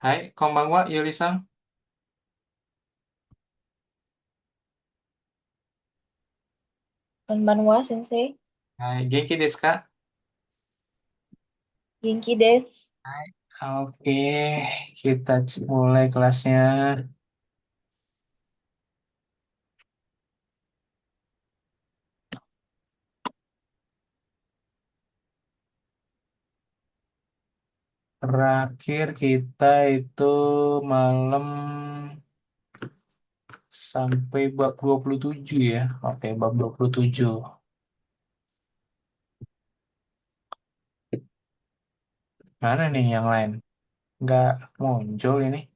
はい、こんばんは、ゆうりさん。Konbanwa, Sensei. はい、元気ですか？ Genki des. はい。Oke, kita mulai kelasnya. Terakhir kita itu malam sampai bab 27 ya. Oke, bab 27. Mana nih yang lain? Nggak muncul ini.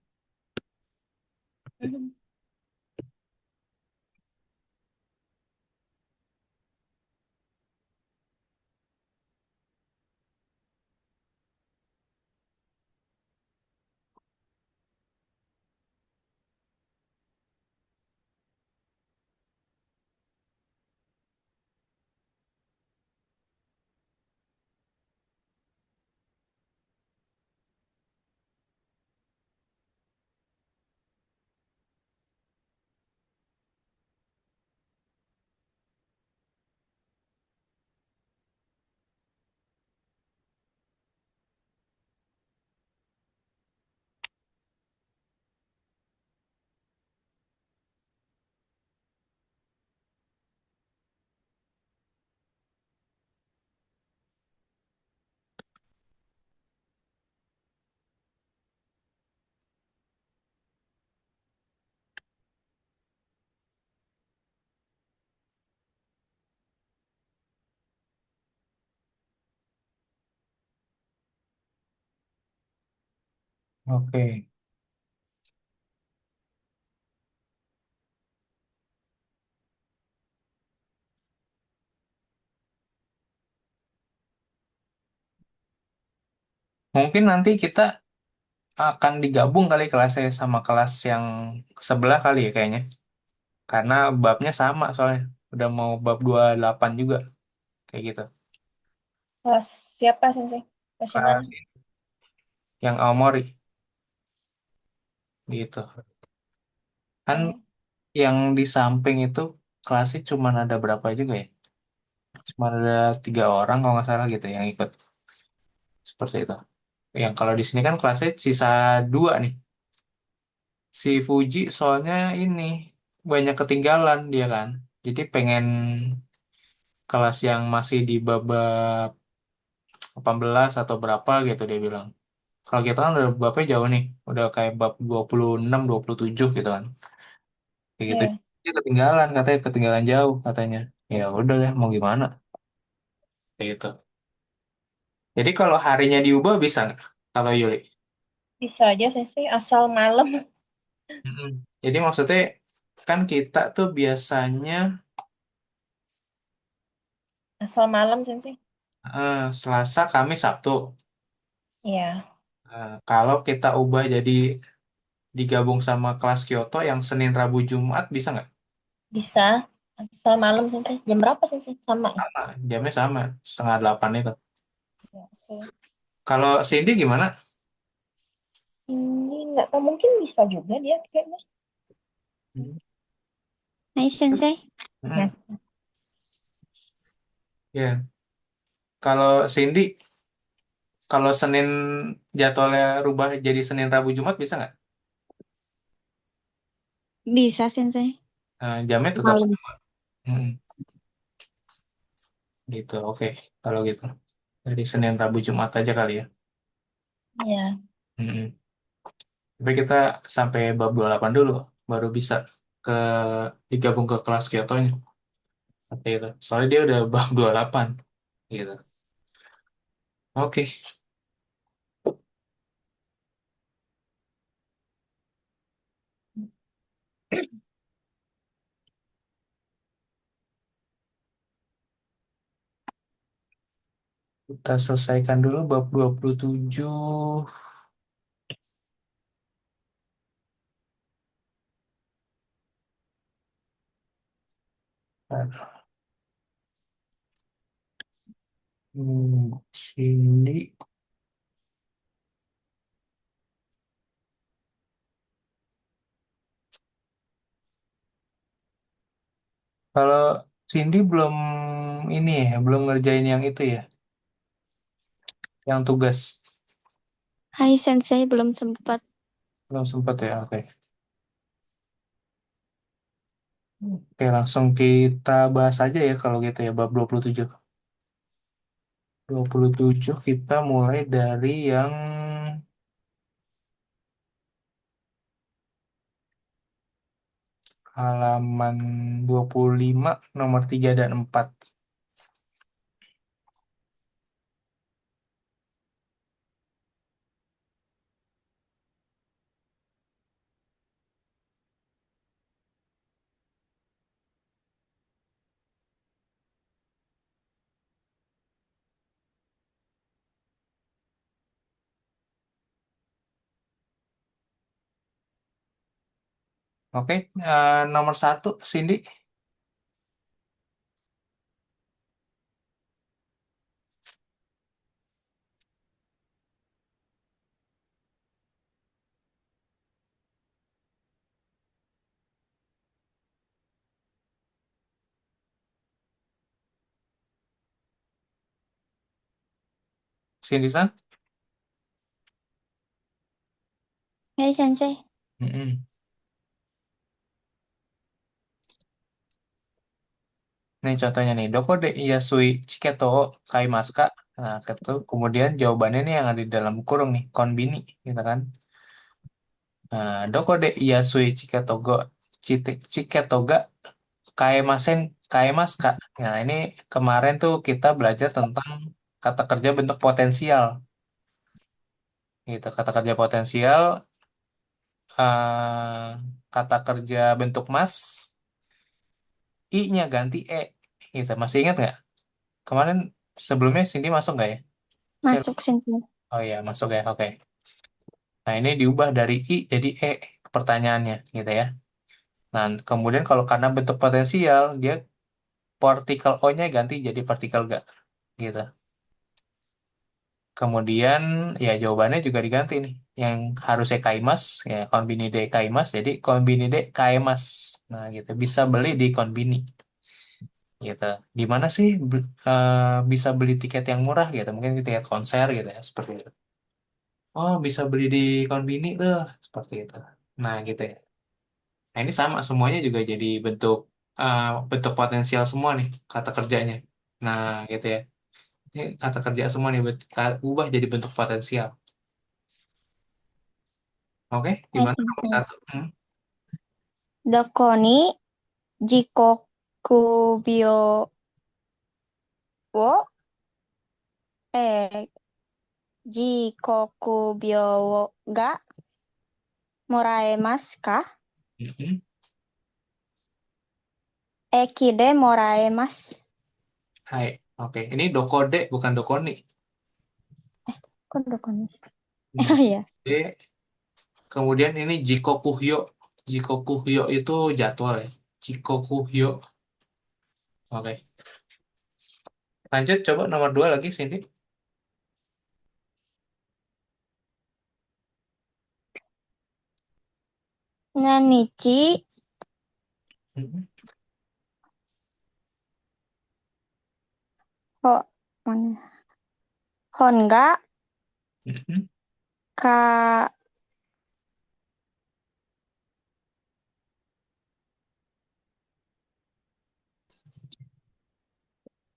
Oke. Mungkin nanti kita akan digabung kali kelasnya sama kelas yang sebelah kali ya kayaknya. Karena babnya sama soalnya. Udah mau bab 28 juga. Kayak gitu. Kelas siapa, Sensei? Kelas yang mana? Kelas yang Aomori gitu. Kan Oh, yang di samping itu kelasnya cuma ada berapa juga ya? Cuma ada 3 orang kalau nggak salah gitu yang ikut. Seperti itu. Yang kalau di sini kan kelasnya sisa 2 nih. Si Fuji soalnya ini banyak ketinggalan dia kan. Jadi pengen kelas yang masih di babak 18 atau berapa gitu dia bilang. Kalau kita kan udah babnya jauh nih. Udah kayak bab 26, 27 gitu kan. Kayak gitu. iya. Dia ketinggalan katanya, ketinggalan jauh katanya. Ya udah deh, mau gimana? Kayak gitu. Jadi kalau harinya diubah bisa nggak? Kalau Yuli. Bisa aja, Sensei. Asal malam. Mm-mm. Jadi maksudnya kan kita tuh biasanya Asal malam, Sensei. Selasa, Kamis, Sabtu. Iya. Kalau kita ubah jadi digabung sama kelas Kyoto yang Senin, Rabu, Jumat bisa nggak? Bisa. Asal malam, Sensei. Jam berapa, Sensei? Sama ya? Sama, jamnya sama, setengah 8 itu. Ya, oke. Kalau Cindy gimana? Ini nggak tahu. Mungkin bisa juga dia kayaknya. Hmm. Hai, Sensei. Hmm, Nah, ya. Kalau Cindy, kalau Senin jadwalnya rubah jadi Senin, Rabu, Jumat bisa nggak? bisa, Sensei. Jamnya tetap Malam. sama. Hmm, gitu, oke. Kalau gitu. Dari Senin, Rabu, Jumat aja kali ya. Iya. Hmm. Tapi kita sampai bab 28 dulu, baru bisa ke digabung ke kelas Kyoto-nya. Oke, itu. Soalnya dia udah bab 28. Gitu. Oke, kita selesaikan dulu bab 27. Sini. Kalau Cindy belum ini ya, belum ngerjain yang itu ya, yang tugas. Hai Sensei, belum sempat. Belum sempat ya, oke. Oke, langsung kita bahas aja ya kalau gitu ya, bab 27. 27 kita mulai dari yang halaman 25 nomor 3 dan 4. Oke, nomor satu, Cindy. Cindy-san. Hai Sensei. Mm-mm. Nih contohnya nih, Doko de Yasui Chiketo Kaimaska. Nah, kemudian jawabannya nih yang ada di dalam kurung nih, konbini, gitu kan. Nah, Doko de Yasui Chiketo ga Kaemasen Kaemaska. Nah, ini kemarin tuh kita belajar tentang kata kerja bentuk potensial. Gitu, kata kerja potensial, kata kerja bentuk mas, I-nya ganti E. Gitu, masih ingat nggak? Kemarin sebelumnya Cindy masuk nggak ya? Saya Masuk Sensei. Oh iya, masuk ya. Oke. Nah, ini diubah dari I jadi E pertanyaannya gitu ya. Nah, kemudian kalau karena bentuk potensial, dia partikel O-nya ganti jadi partikel ga gitu. Kemudian ya jawabannya juga diganti nih. Yang harusnya kaimas ya konbini de kaimas jadi konbini de kaimas. Nah, gitu. Bisa beli di konbini gitu. Di mana sih bisa beli tiket yang murah gitu? Mungkin tiket konser gitu ya, seperti itu. Oh, bisa beli di konbini tuh, seperti itu. Nah, gitu ya. Nah, ini sama semuanya juga jadi uh, bentuk potensial semua nih kata kerjanya. Nah, gitu ya. Ini kata kerja semua nih ubah jadi bentuk potensial. Oke, Hai gimana nomor Sensei. satu? Doko ni jikoku bio wo eh jikoku bio wo ga moraemasu ka? Mhm. Eki de moraemasu. Hai, oke. Ini dokode bukan dokoni. Kok doko ni sih? Ini Oh iya. dokode. Kemudian ini jikokuhyo. Jikokuhyo itu jadwal ya. Jikokuhyo. Oke. Lanjut, coba nomor dua lagi, Cindy. Nanichi Mhm. ho mana? Honga Mhm. ka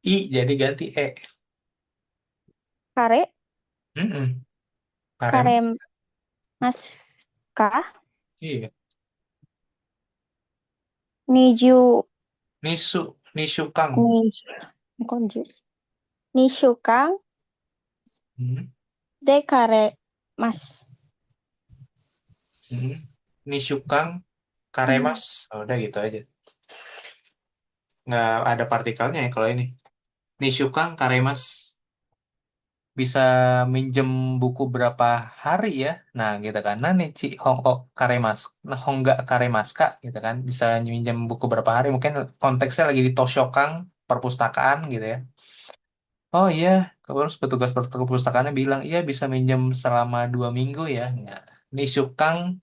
I jadi ganti E. kare Mhm. kare Karemas. mas ka? Iya. Niju Nishukang. ni konju. Nishukan Mhm. de kare mas. Mhm. Nishukang Hmm. karemas. Oh, udah gitu aja. Nggak ada partikelnya ya kalau ini. Nishukang karemas. Bisa minjem buku berapa hari ya? Nah, gitu kan. Nah, nih Hongko Karemas, nah Hongga Karemaska gitu kan. Bisa minjem buku berapa hari? Mungkin konteksnya lagi di Toshokang, perpustakaan gitu ya. Oh iya, terus petugas perpustakaannya bilang, iya bisa minjem selama 2 minggu ya. Nah, Nishukang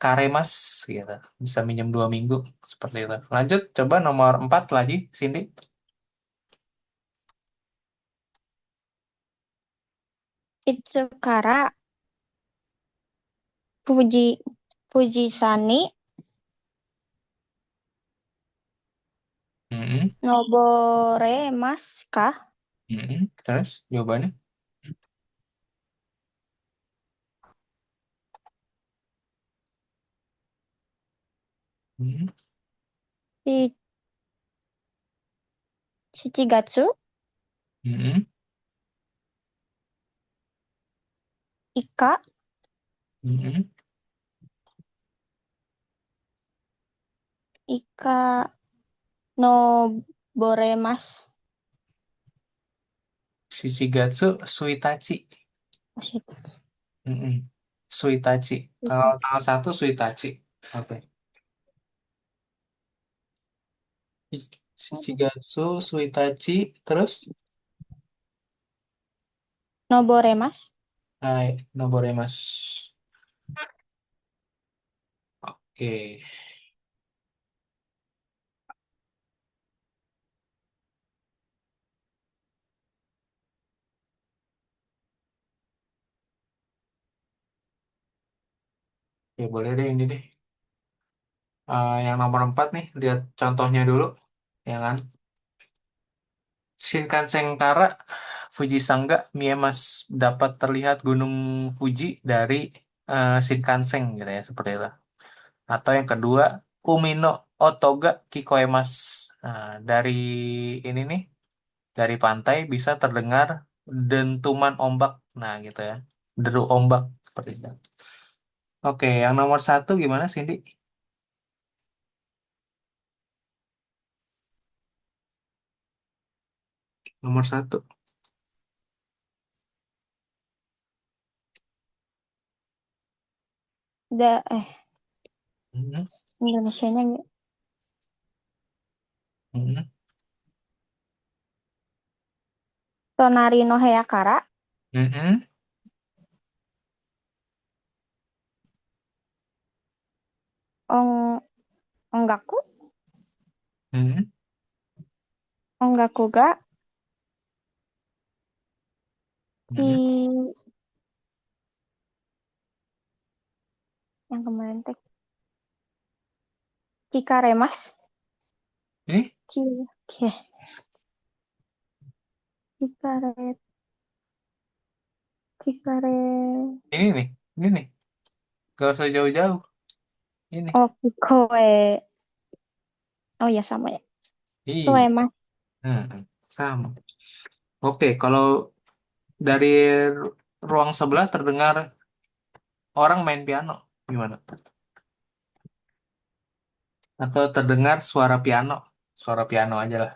karemas gitu. Bisa minjem 2 minggu seperti itu. Lanjut, coba nomor 4 lagi, Cindy. Itsukara Fuji Fujisani Mm-mm, Noboremasu kah? mm-mm. Terus jawabannya? Mm-mm, Shi- Shichigatsu mm-mm, Ika mm-mm. Ika Noboremasu. Shishigatsu Suitachi. Oh, shit. Mm-mm. Suitachi. Tanggal 1 Suitachi. Oke. Shichigatsu Suitachi. Terus? Noboremasu. Hai, Noboremasu. Oke. Ya boleh deh ini deh. Yang nomor 4 nih, lihat contohnya dulu. Ya kan? Shinkansen Kara, Fujisangga, Miemas dapat terlihat Gunung Fuji dari Shinkansen gitu ya, seperti itu. Atau yang kedua, Umino Otoga Kikoemas. Nah, dari ini nih, dari pantai bisa terdengar dentuman ombak. Nah, gitu ya. Deru ombak seperti itu. Oke, yang nomor 1 gimana, Cindy? Nomor 1. Da Mhm, Indonesianya nggak? mhm, Tonari no Heakara mhm, Ong Ongaku mhm, Ongaku ga Ki mhm. yang kemarin teh Kikaremas Ini, Ki Ki Kikare Kikare ini nih, ini nih. Gak usah jauh-jauh. Ini. Oh Kikoe. Oh ya sama ya. Iya. Koemas. Sama. Oke, kalau dari ruang sebelah terdengar orang main piano, gimana? Atau terdengar suara piano? Suara piano aja lah.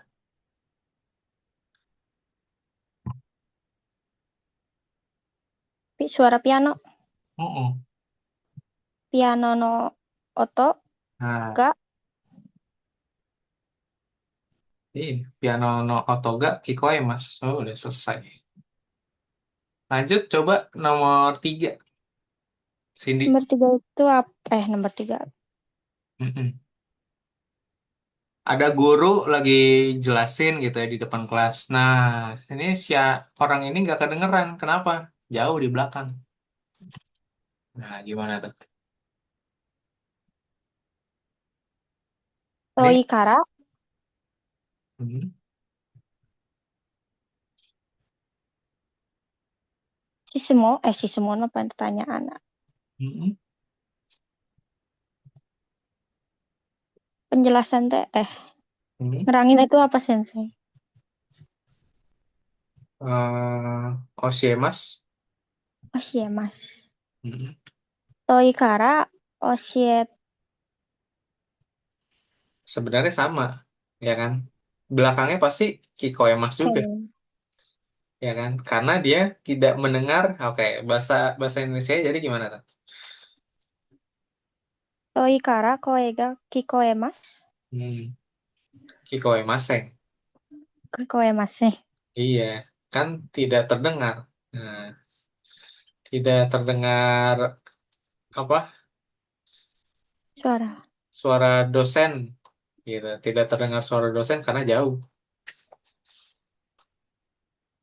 Suara piano. Mm-mm. Piano no oto Nah, ga ini piano no Otoga Kikoe, Mas. Oh, udah selesai. Lanjut, coba nomor 3, Cindy. nomor tiga itu apa? Nomor tiga. Mm-mm. Ada guru lagi jelasin gitu ya di depan kelas. Nah, ini si orang ini nggak kedengeran. Kenapa? Jauh di belakang. Nah, gimana tuh? Nih. Toikara Mm-mm. Sisimo apa pertanyaan. Mm-mm. Penjelasan teh Mm-mm. ngerangin itu apa sensei? Osiemas. Oh iya mas. Mm-mm. Toikara Oshiet. Sebenarnya sama, ya kan? Belakangnya pasti Kikoemas juga, ya kan? Karena dia tidak mendengar. Oke, bahasa bahasa Indonesia jadi gimana tuh? Toikara koega kikoemas. Hmm, Kikoemaseng. Kikoemas sih. Iya, kan tidak terdengar. Nah, tidak terdengar apa? Suara. Suara dosen gitu. Tidak terdengar suara dosen karena jauh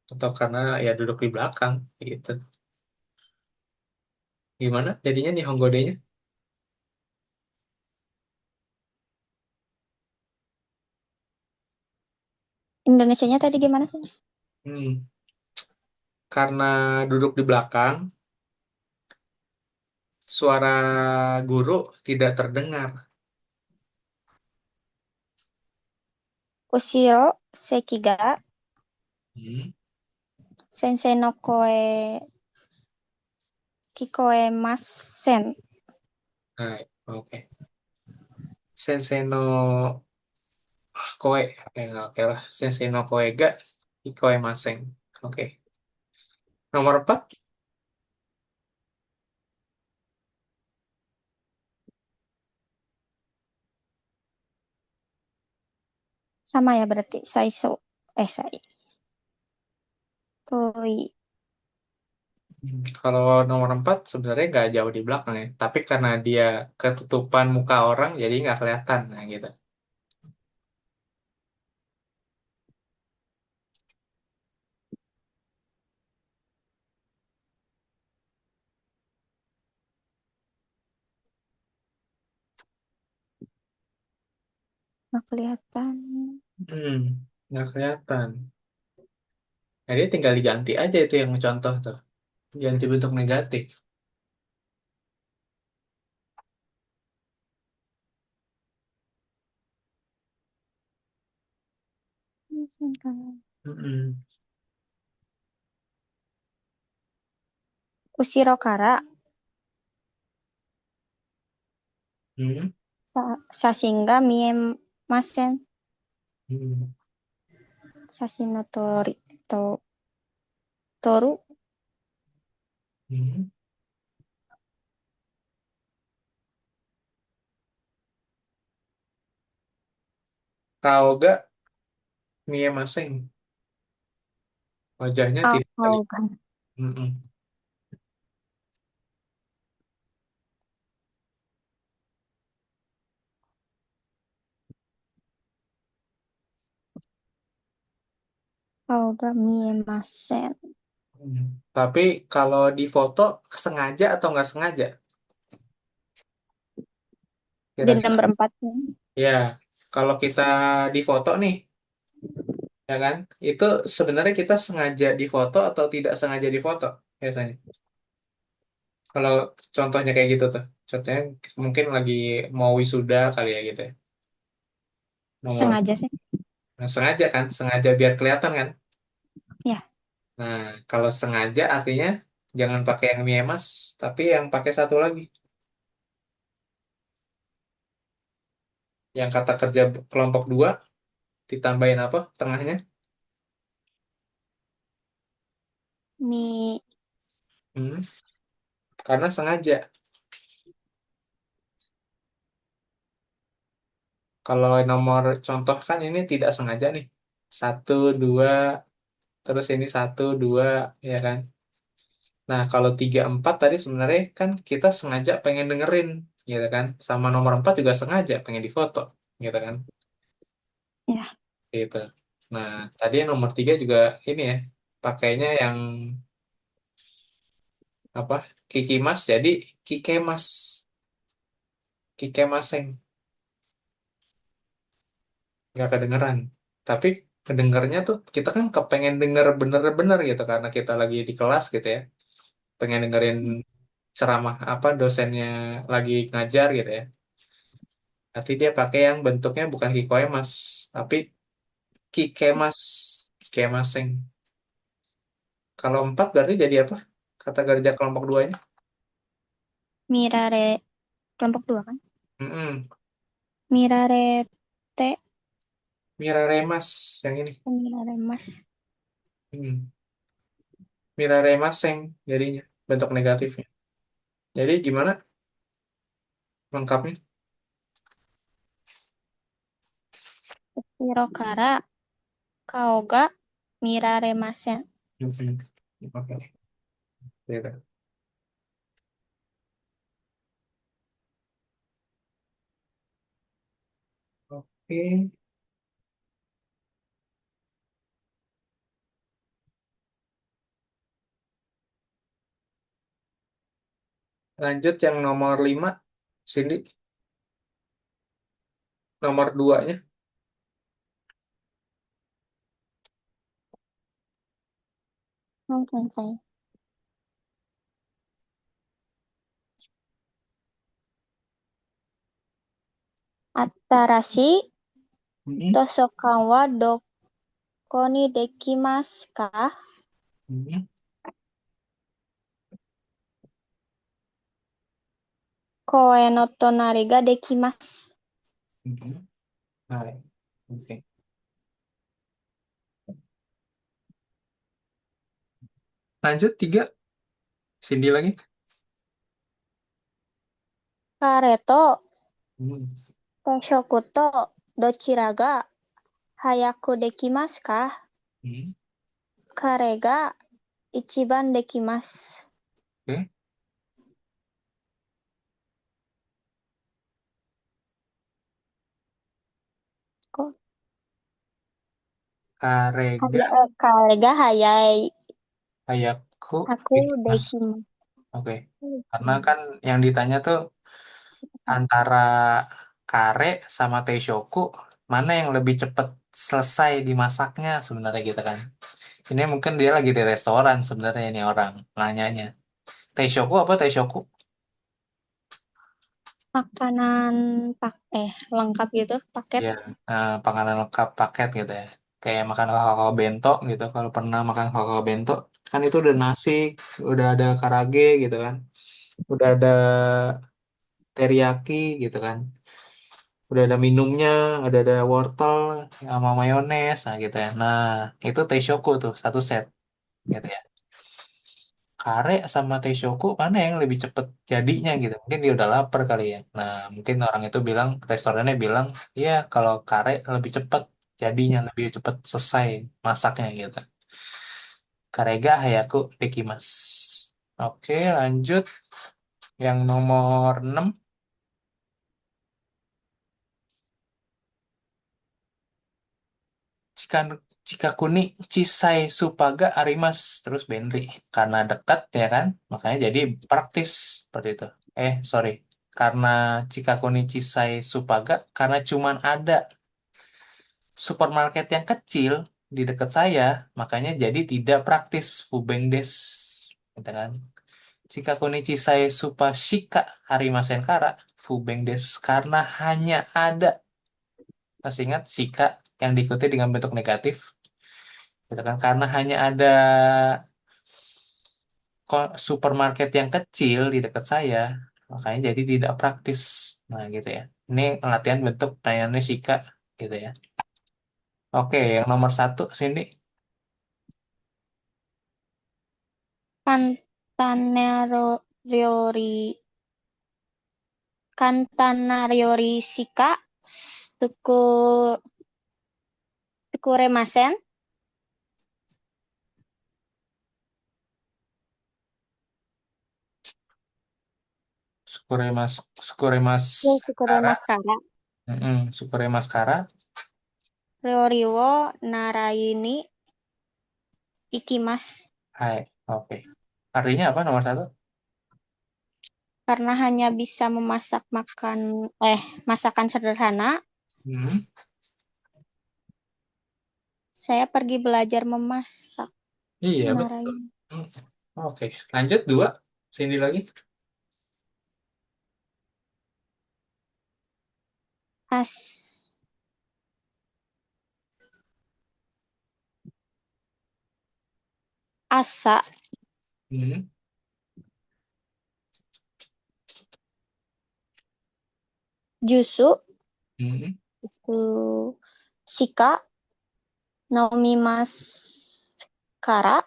atau karena ya duduk di belakang gitu. Gimana jadinya nih Honggode-nya? Indonesianya tadi gimana sih? Hmm, karena duduk di belakang, suara guru tidak terdengar. Ushiro Sekiga Hmm. Sensei no Koe Kikoemasen. Nah, oke. Sensei no Koe, oke lah. Sensei no Koe ga Ikoe Maseng. Oke. Nomor 4. Sama ya berarti. Saiso. Sai. Toi. Kalau nomor 4 sebenarnya nggak jauh di belakang ya. Tapi karena dia ketutupan muka orang, jadi nggak kelihatan. Nah, gitu. Nggak kelihatan. Hmm, nggak kelihatan. Jadi tinggal diganti aja itu yang contoh tuh. Ganti bentuk negatif. Mm-mm. Ushiro Kara. Hmm. Sashinga Miemasen. Hmm. Sashino Tori. Toru. Hmm. Tahu gak Mie Maseng? Wajahnya tidak terlihat. Aoga. Mm-mm. Aoga Miemasen. Hmm. Tapi kalau di foto sengaja atau nggak sengaja? Di Kira-kira. nomor 4. Ya, kalau kita di foto nih, ya kan? Itu sebenarnya kita sengaja di foto atau tidak sengaja di foto biasanya. Kalau contohnya kayak gitu tuh. Contohnya mungkin lagi mau wisuda kali ya gitu ya. Nomor. Sengaja sih. Nah, sengaja kan? Sengaja biar kelihatan kan? Ya. Nah, kalau sengaja artinya jangan pakai yang mie mas, tapi yang pakai satu lagi. Yang kata kerja kelompok dua ditambahin apa? Tengahnya. Mi. Hmm, karena sengaja. Kalau nomor contoh kan ini tidak sengaja nih. Satu, dua, terus ini satu, dua, ya kan? Nah, kalau tiga, empat tadi sebenarnya kan kita sengaja pengen dengerin, gitu kan? Sama nomor empat juga sengaja pengen difoto, gitu kan? Ya. Gitu. Nah, tadi yang nomor tiga juga ini ya, pakainya yang apa? Kiki Mas, jadi Kike Mas, Kike Maseng, nggak kedengeran. Tapi kedengernya tuh kita kan kepengen denger bener-bener gitu karena kita lagi di kelas gitu ya, pengen dengerin ceramah apa dosennya lagi ngajar gitu ya. Nanti dia pakai yang bentuknya bukan Kikoe Mas, tapi Kikemas, Kikemaseng. Kalau empat berarti jadi apa? Kata kerja kelompok duanya? Mirare. Kelompok 2 kan? Mm-mm. Mirare T. Miraremas yang ini. Mirare Mas. Hmm. Miraremaseng jadinya bentuk negatifnya. Jadi gimana lengkapnya? Hirokara. Kaoga. Mirare Masen. Mm-mm. Oke, beda. Oke. Lanjut yang nomor 5, Cindy. Nomor duanya. Sensei. Atarashi Hmm. Tosokawa Doko ni dekimasu ka? Hmm. Koe no tonari ga dekimasu. Hmm. Hai. Oke. Lanjut 3, Cindy lagi. Kareto Hmm. Toshoku to dochira ga hayaku dekimasu ka? Hmm. Kare ga ichiban dekimasu. Oke. Kok Karega kare ga hayai. Hayaku Aku Ikimasu. dekimasu. Oke. Karena kan yang ditanya tuh antara kare sama teishoku, mana yang lebih cepat selesai dimasaknya sebenarnya gitu kan. Ini mungkin dia lagi di restoran sebenarnya ini orang nanyanya. Teishoku apa teishoku? Makanan lengkap gitu, paket. Ya, panganan lengkap paket gitu ya. Kayak makan kakao bento gitu. Kalau pernah makan kakao bento, kan itu udah nasi, udah ada karage gitu kan. Udah ada teriyaki gitu kan. Udah ada minumnya, ada wortel sama mayones, nah gitu ya. Nah, itu teishoku tuh satu set gitu ya. Kare sama teishoku mana yang lebih cepet jadinya gitu. Mungkin dia udah lapar kali ya. Nah, mungkin orang itu bilang, restorannya bilang, iya kalau kare lebih cepet jadinya, lebih cepet selesai masaknya gitu. Karega hayaku dekimasu. Oke, lanjut yang nomor 6. Jika jika kuni Cisai Supaga Arimas terus Benri karena dekat ya kan makanya jadi praktis seperti itu. Sorry, karena jika kuni Cisai Supaga karena cuman ada supermarket yang kecil di dekat saya makanya jadi tidak praktis Fubeng des gitu kan. Jika kuni Cisai Supashika Harimasen Kara Fubeng des karena hanya ada, masih ingat Shika yang diikuti dengan bentuk negatif gitu kan, karena hanya ada kok supermarket yang kecil di dekat saya makanya jadi tidak praktis, nah gitu ya. Ini latihan bentuk pertanyaannya Sika gitu ya. Oke, yang nomor 1 sini. Kantanariori Kantanariori shika suku sukuremasen. Sukuremas Sukuremas Ya, Kara. sukuremaskara. Sukuremas Kara. Ryori wo naraini ikimas. Hai, oke, artinya apa nomor 1? Karena hanya bisa memasak masakan sederhana, Hmm. saya pergi belajar memasak. Iya betul. Naraini. Hmm. Oke, lanjut 2, Cindy lagi. As asa Hmm. jusu Hmm. itu shika nomimasu kara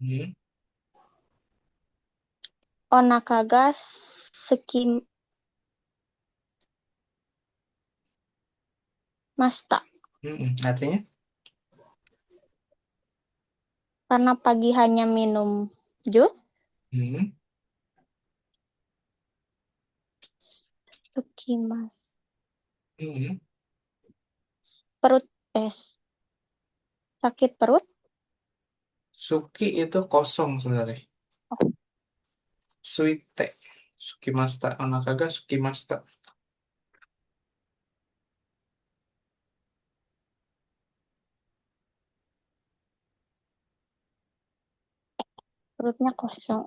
Hmm. onaka ga sukimashita. Artinya. Karena pagi hanya minum jus, Hmm. sukimasu. Hmm. Perut, eh, sakit perut. Suki itu kosong sebenarnya. Oh, Suite. Sukimasta. Onakaga Sukimasta. perutnya kosong.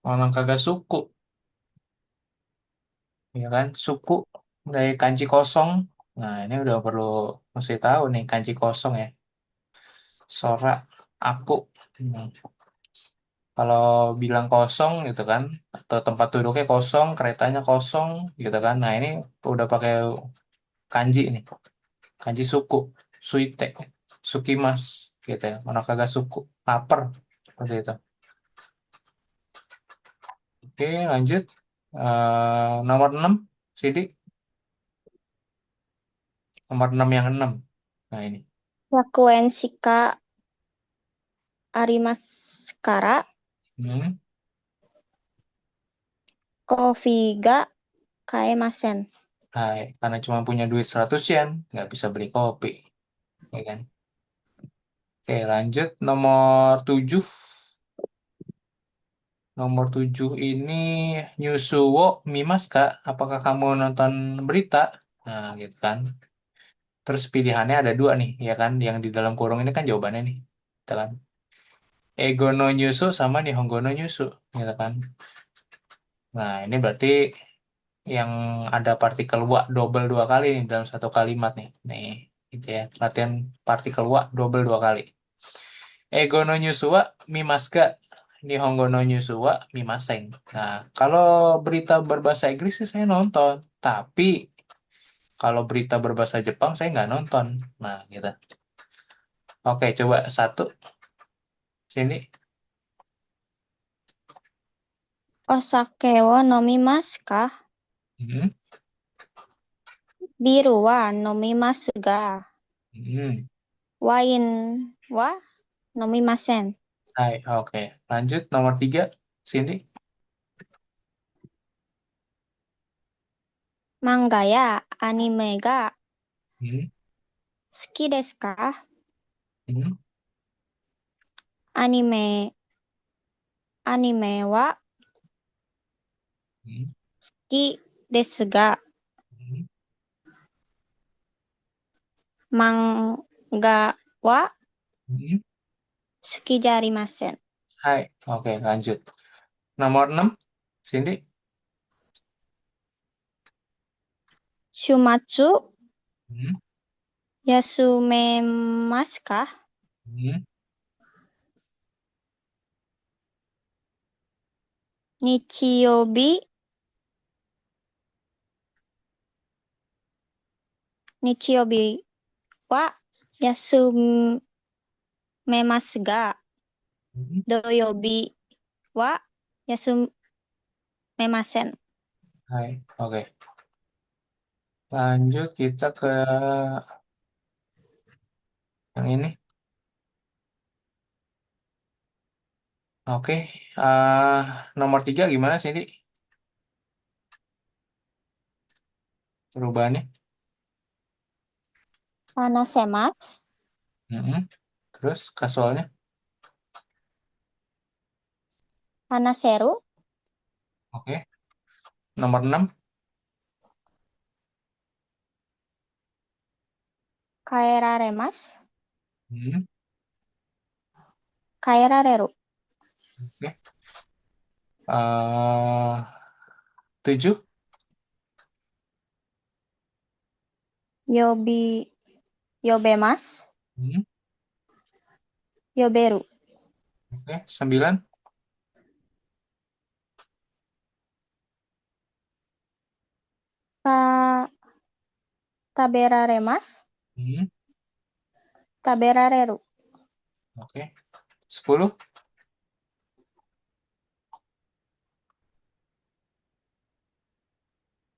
Onakaga Suku. Ya kan? Suku dari kanji kosong. Nah, ini udah perlu mesti tahu nih kanji kosong ya. Sora, aku. Hmm. Kalau bilang kosong gitu kan, atau tempat duduknya kosong, keretanya kosong gitu kan. Nah, ini udah pakai kanji nih. Kanji suku, suite, sukimas gitu ya. Onakaga suku, lapar. Seperti itu. Oke, lanjut. Nomor 6 Sidik. Nomor 6 yang 6. Nah, ini. Yakuen shika arimaskara. Hmm. Kofi ga kaemasen. Hai, karena cuma punya duit 100 yen, nggak bisa beli kopi. Ya kan? Oke, lanjut. Nomor 7. Nomor 7 ini Nyusuwo Mimas, Kak. Apakah kamu nonton berita? Nah, gitu kan. Terus pilihannya ada dua nih, ya kan? Yang di dalam kurung ini kan jawabannya nih. Gitu kan. Ego no Nyusu sama Nihongo no Nyusu. Gitu kan. Nah, ini berarti yang ada partikel wa double dua kali nih dalam satu kalimat nih. Nih, gitu ya. Latihan partikel wa double dua kali. Ego no Nyusu wa Mimas ga. Nihongo no Nyusu wa Mimaseng. Nah, kalau berita berbahasa Inggris sih saya nonton. Tapi kalau berita berbahasa Jepang saya nggak nonton. Nah, gitu. Oke, coba satu. Sini. Osake wo nomimasu ka? Hmm. Biru wa nomimasu ga. Hmm. Wain wa nomimasen. Hai, oke. Lanjut nomor 3. Sini. Manga ya anime ga Hmm. suki desu ka? Hmm. Anime anime wa Hmm. suki desu ga. Hmm. Manga wa Hmm. suki ja arimasen. Hai, oke. Lanjut. Nomor 6. Sini. Shumatsu Hmm. yasumemasu ka? Hmm. Nichiyobi Nichiyobi wa yasumemasu ga. Hmm. Doyobi wa yasumemasen. Hai, oke. Lanjut kita ke yang ini. Oke. Nomor 3 gimana sih, Di? Perubahannya? Wanasemasu Mm-mm. Terus kasualnya? Wanaseru Oke. Nomor 6. kaeraremasu Hmm. kaerareru. Oke. Eh 7. Yobi yobemas Hmm. yoberu. Oke. 9. Ka taberaremas Hmm. taberareru. Oke. 10.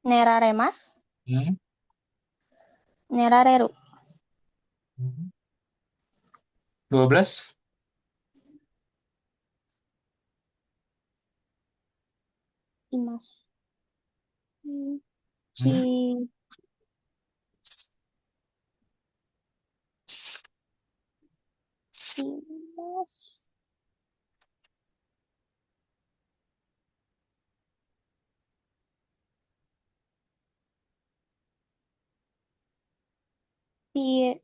Neraremas Hmm. nerareru. Hmm. 12. Imas. Hmm, Hmm. Chi Di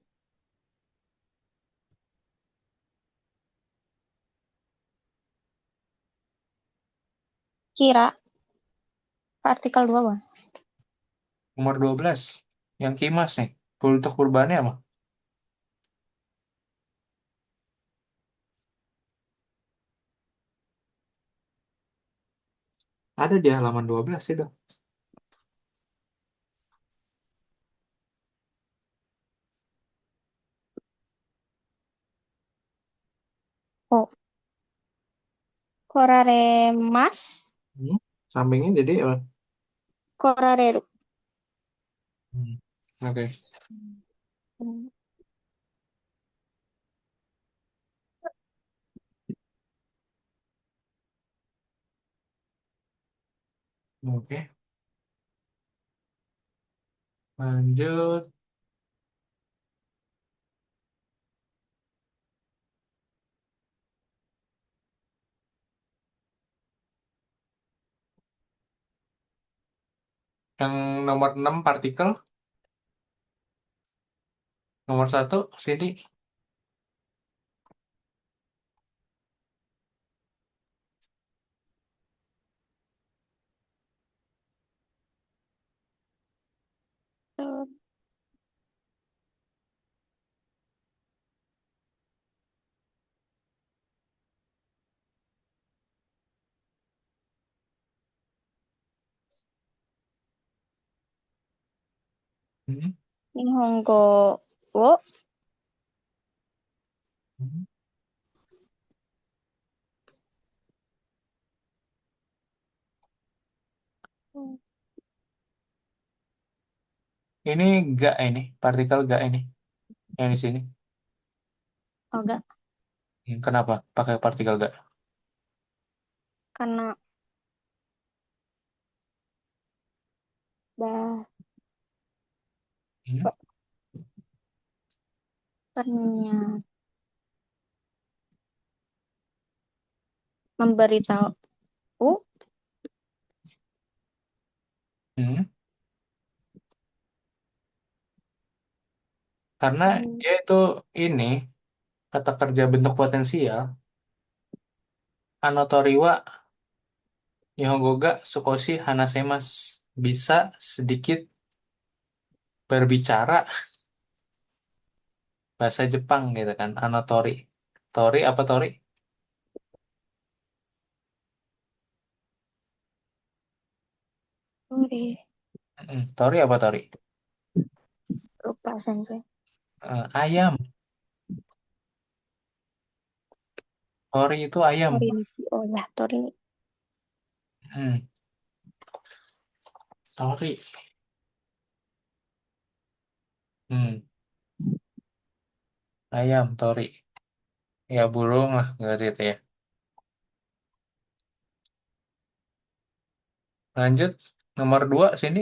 kira partikel 2 Bang. Nomor 12. Yang kimas nih. Kultur kurbannya apa? Ada di halaman 12 itu. Oh, Koraremas, Hmm. Sampingnya jadi apa? Korareru. Hmm. Oke. Hmm. Oke. Lanjut. Yang nomor 6 partikel. Nomor satu sini. Hmm. Nihongo wo Hmm. Ini gak ini. Partikel gak ini. Yang di sini. agak Kenapa pakai partikel gak? karena Hmm. bahannya memberitahu Hmm. Karena hmm, dia itu ini kata kerja bentuk potensial. Anotoriwa Nihongo ga Sukoshi Hanasemasu. Bisa sedikit berbicara bahasa Jepang gitu kan. Anotori. Tori apa tori? sorry, Tori apa tori? lupa sensei. Ayam. Tori itu ayam. Toriniki, oh ya, Torini. Hmm. Tori. Hmm. Ayam, tori. Ya burung lah, nggak itu ya. Lanjut, nomor 2 sini.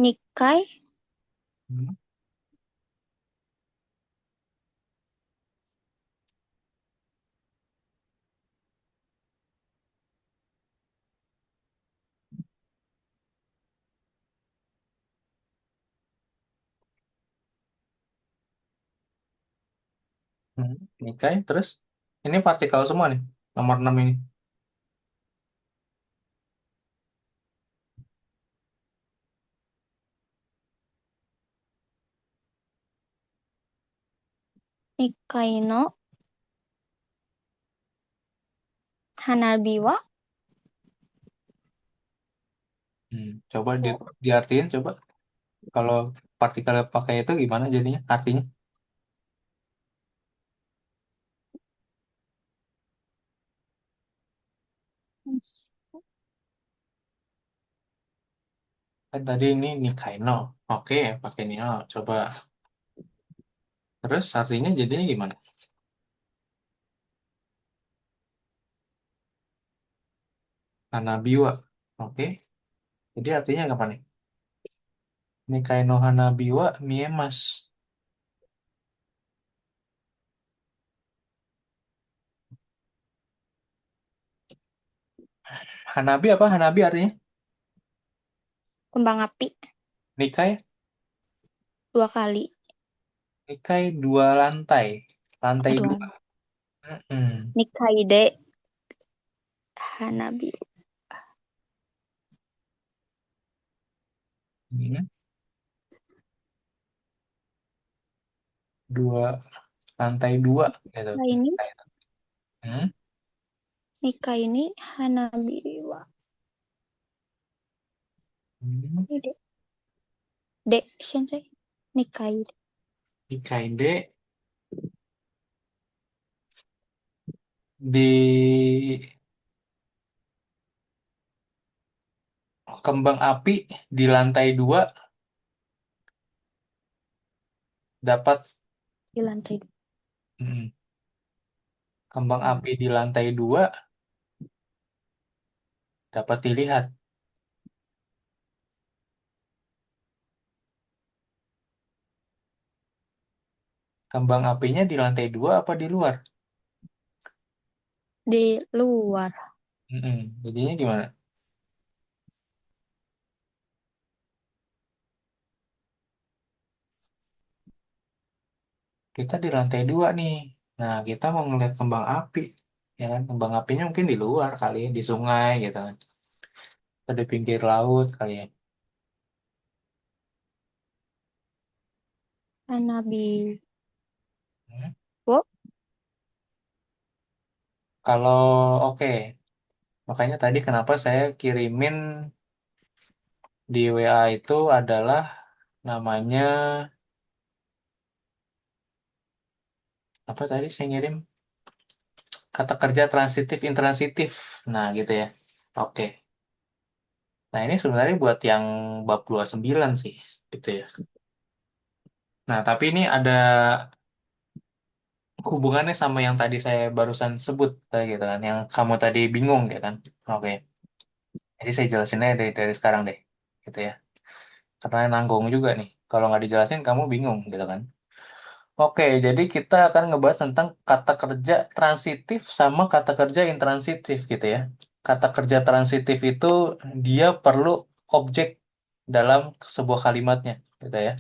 Nikai, Hmm. Hmm. Oke, terus ini partikel semua nih, nomor 6 ini. Nikai no Hanabiwa. Coba Oh, diartiin, coba. Kalau partikel yang pakai itu gimana jadinya artinya? Kan tadi ini Nikaino. Oke, pakai Nio. Coba. Terus artinya jadinya gimana? Hanabiwa. Oke. Jadi artinya apa nih? Nikaino Hanabiwa Miemas. Hanabi apa? Hanabi artinya? Kembang api Nikai? 2 kali. Nikai dua lantai. Lantai Aduh, dua. Mm-mm. Nikkaide Hanabi. Hmm. Dua lantai dua gitu. Nah ini, Hmm. nikah ini Hanabi wa. Hmm. Ini dek, dek, sensei. Nikah. Nikai de di kembang api di lantai dua dapat Di lantai hmm, kembang dua. api di lantai dua dapat dilihat. Kembang apinya di lantai dua apa di luar? Di luar. Jadinya gimana? Kita di lantai dua nih. Nah, kita mau ngeliat kembang api. Ya kan? Kembang apinya mungkin di luar kali ya, di sungai gitu kan. Atau di pinggir laut kali ya. Hanabi. Hmm. Wo, Kalau oke, makanya tadi kenapa saya kirimin di WA itu adalah namanya apa tadi saya ngirim kata kerja transitif intransitif. Nah, gitu ya. Oke. Nah, ini sebenarnya buat yang bab 29 sih, gitu ya. Nah, tapi ini ada hubungannya sama yang tadi saya barusan sebut kayak gitu kan, yang kamu tadi bingung ya kan. Oke. Jadi saya jelasin aja dari sekarang deh, gitu ya. Karena nanggung juga nih. Kalau nggak dijelasin kamu bingung gitu kan. Oke, jadi kita akan ngebahas tentang kata kerja transitif sama kata kerja intransitif gitu ya. Kata kerja transitif itu dia perlu objek dalam sebuah kalimatnya gitu ya.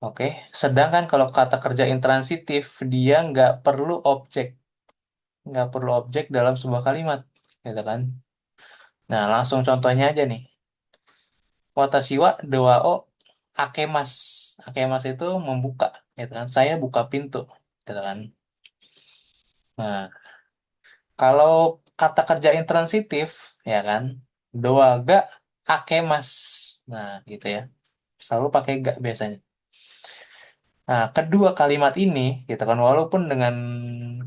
Oke, sedangkan kalau kata kerja intransitif dia nggak perlu objek dalam sebuah kalimat gitu kan. Nah, langsung contohnya aja nih. Watashi wa doa o akemas. Akemas itu membuka gitu kan. Saya buka pintu gitu kan. Nah, kalau kata kerja intransitif, ya kan, doa ga akemas. Nah, gitu ya. Selalu pakai ga biasanya. Nah, kedua kalimat ini, gitu kan, walaupun dengan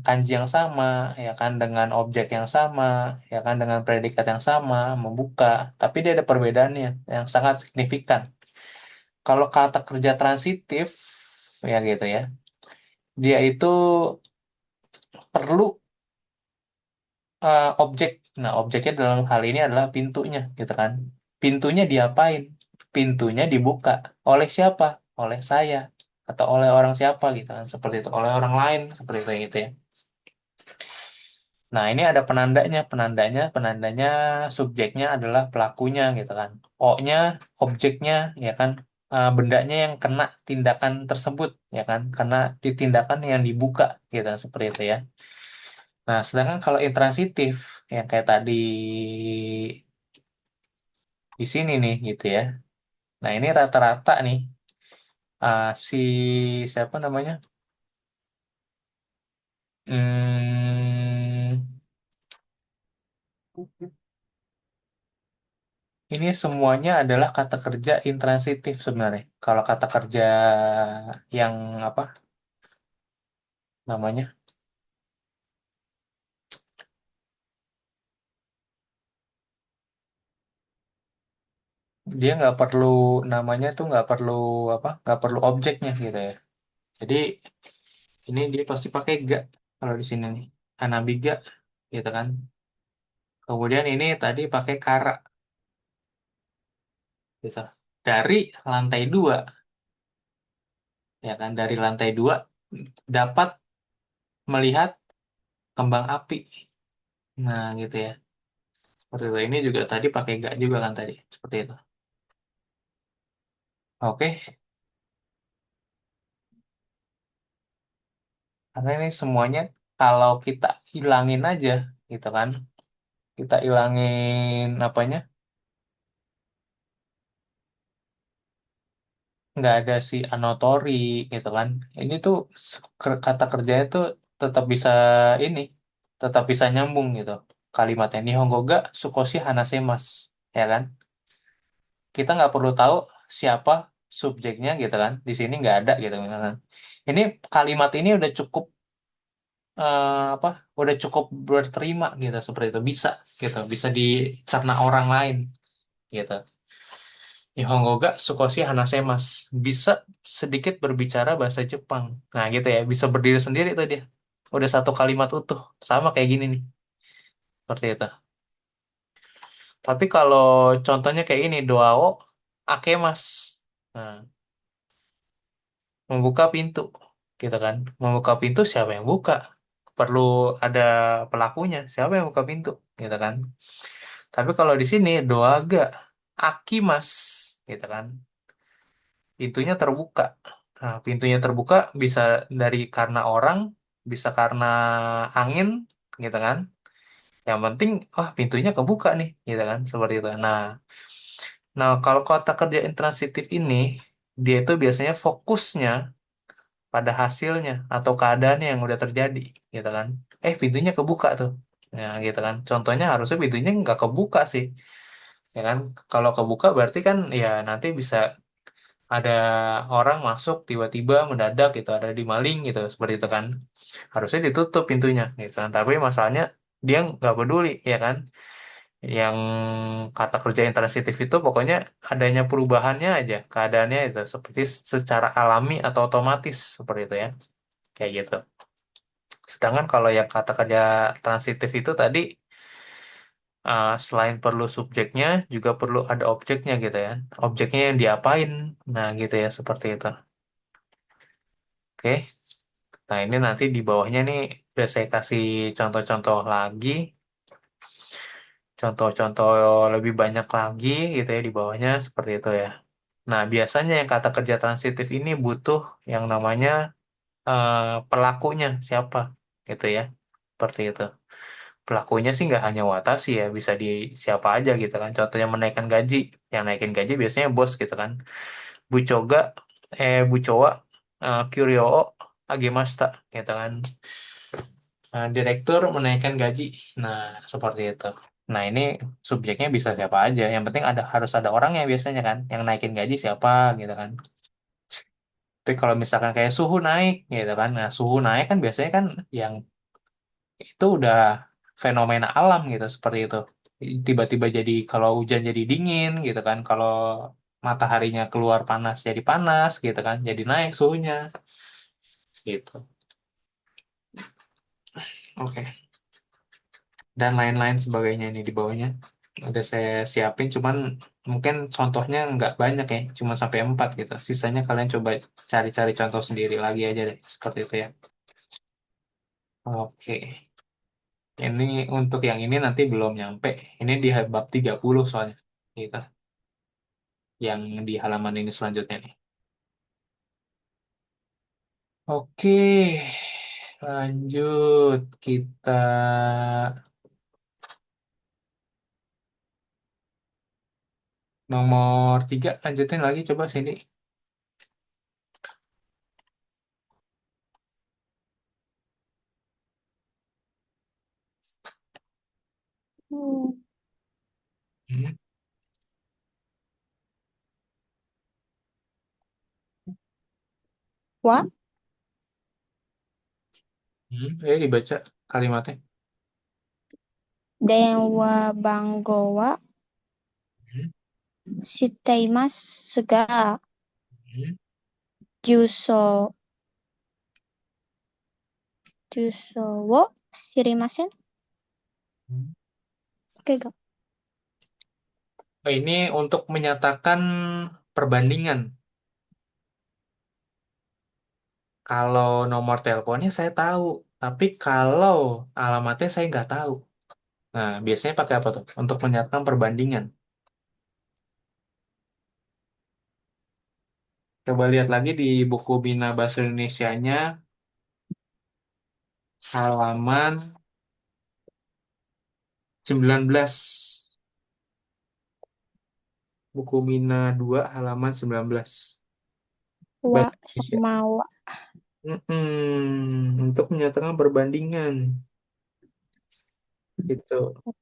kanji yang sama, ya kan, dengan objek yang sama, ya kan, dengan predikat yang sama, membuka, tapi dia ada perbedaannya yang sangat signifikan. Kalau kata kerja transitif, ya gitu ya, dia itu perlu objek. Nah, objeknya dalam hal ini adalah pintunya, gitu kan. Pintunya diapain? Pintunya dibuka. Oleh siapa? Oleh saya. Atau oleh orang siapa gitu kan. Seperti itu. Oleh orang lain. Seperti itu gitu ya. Nah, ini ada penandanya. Penandanya subjeknya adalah pelakunya gitu kan. O-nya objeknya, ya kan. Bendanya yang kena tindakan tersebut, ya kan. Karena ditindakan yang dibuka gitu. Seperti itu ya. Nah, sedangkan kalau intransitif yang kayak tadi di sini nih gitu ya. Nah, ini rata-rata nih si siapa namanya? Hmm, ini semuanya adalah kata kerja intransitif sebenarnya. Kalau kata kerja yang apa namanya? dia nggak perlu namanya tuh nggak perlu apa nggak perlu objeknya gitu ya. Jadi ini dia pasti pakai ga kalau di sini nih Hanabi ga gitu kan. Kemudian ini tadi pakai kara gitu. Dari lantai dua ya kan dari lantai dua dapat melihat kembang api. Nah gitu ya. Seperti itu. Ini juga tadi pakai ga juga kan tadi seperti itu. Oke, karena ini semuanya kalau kita hilangin aja gitu kan. Kita hilangin apanya? Nggak ada si anotori gitu kan. Ini tuh kata kerjanya tuh tetap bisa ini, tetap bisa nyambung gitu. Kalimatnya Nihongo ga Sukoshi Hanasemasu, ya kan? Kita nggak perlu tahu siapa subjeknya gitu kan. Di sini nggak ada gitu misalkan. Ini kalimat ini udah cukup apa? Udah cukup berterima gitu seperti itu bisa gitu, bisa dicerna orang lain gitu. Nihongo ga Sukoshi Hanasemasu. Bisa sedikit berbicara bahasa Jepang. Nah gitu ya, bisa berdiri sendiri tuh dia. Udah satu kalimat utuh. Sama kayak gini nih. Seperti itu. Tapi kalau contohnya kayak ini, doao akemas. Nah, membuka pintu. Gitu kan. Membuka pintu siapa yang buka? Perlu ada pelakunya. Siapa yang buka pintu? Gitu kan. Tapi kalau di sini, doaga akimas. Gitu kan. Pintunya terbuka. Nah, pintunya terbuka bisa dari karena orang, bisa karena angin, gitu kan. Yang penting, wah pintunya kebuka nih, gitu kan, seperti itu. Nah, kalau kata kerja intransitif ini, dia itu biasanya fokusnya pada hasilnya atau keadaannya yang udah terjadi, gitu kan. Pintunya kebuka tuh. Ya, gitu kan. Contohnya harusnya pintunya nggak kebuka sih, ya kan. Kalau kebuka berarti kan ya nanti bisa ada orang masuk tiba-tiba mendadak gitu ada di maling gitu seperti itu kan harusnya ditutup pintunya gitu kan tapi masalahnya dia nggak peduli ya kan yang kata kerja intransitif itu pokoknya adanya perubahannya aja keadaannya itu seperti secara alami atau otomatis seperti itu ya kayak gitu sedangkan kalau yang kata kerja transitif itu tadi selain perlu subjeknya juga perlu ada objeknya gitu ya objeknya yang diapain nah gitu ya seperti itu oke. Nah, ini nanti di bawahnya nih udah saya kasih contoh-contoh lagi, contoh-contoh lebih banyak lagi gitu ya di bawahnya seperti itu ya. Nah, biasanya yang kata kerja transitif ini butuh yang namanya pelakunya siapa gitu ya. Seperti itu. Pelakunya sih nggak hanya watashi ya, bisa di siapa aja gitu kan. Contohnya menaikkan gaji, yang naikin gaji biasanya bos gitu kan. Bucoga, bucowa, kyuryo agemashita gitu kan. Direktur menaikkan gaji. Nah, seperti itu. Nah, ini subjeknya bisa siapa aja. Yang penting harus ada orangnya biasanya kan. Yang naikin gaji siapa gitu kan. Tapi kalau misalkan kayak suhu naik gitu kan. Nah, suhu naik kan biasanya kan yang itu udah fenomena alam gitu seperti itu. Tiba-tiba jadi kalau hujan jadi dingin gitu kan. Kalau mataharinya keluar panas jadi panas gitu kan. Jadi naik suhunya gitu. Oke. Dan lain-lain sebagainya ini di bawahnya. Udah saya siapin, cuman mungkin contohnya nggak banyak ya, cuma sampai 4 gitu. Sisanya kalian coba cari-cari contoh sendiri lagi aja deh, seperti itu ya. Oke, ini untuk yang ini nanti belum nyampe. Ini di bab 30 soalnya. Gitu, yang di halaman ini selanjutnya nih. Oke, lanjut. Kita nomor 3, lanjutin lagi coba sini. Hmm. Hmm. Wa Dibaca kalimatnya. Dewa Banggowa Hmm. Shiteimasu ga Hmm. juso juso wo shirimasen. Oke, ga? Oh, ini untuk menyatakan perbandingan. Kalau nomor teleponnya saya tahu, tapi kalau alamatnya saya nggak tahu. Nah, biasanya pakai apa tuh? Untuk menyatakan perbandingan. Coba lihat lagi di buku Bina Bahasa Indonesianya, halaman 19. Buku Mina 2 halaman 19. Wa Bahasa Indonesia. sama wa. Untuk menyatakan perbandingan gitu.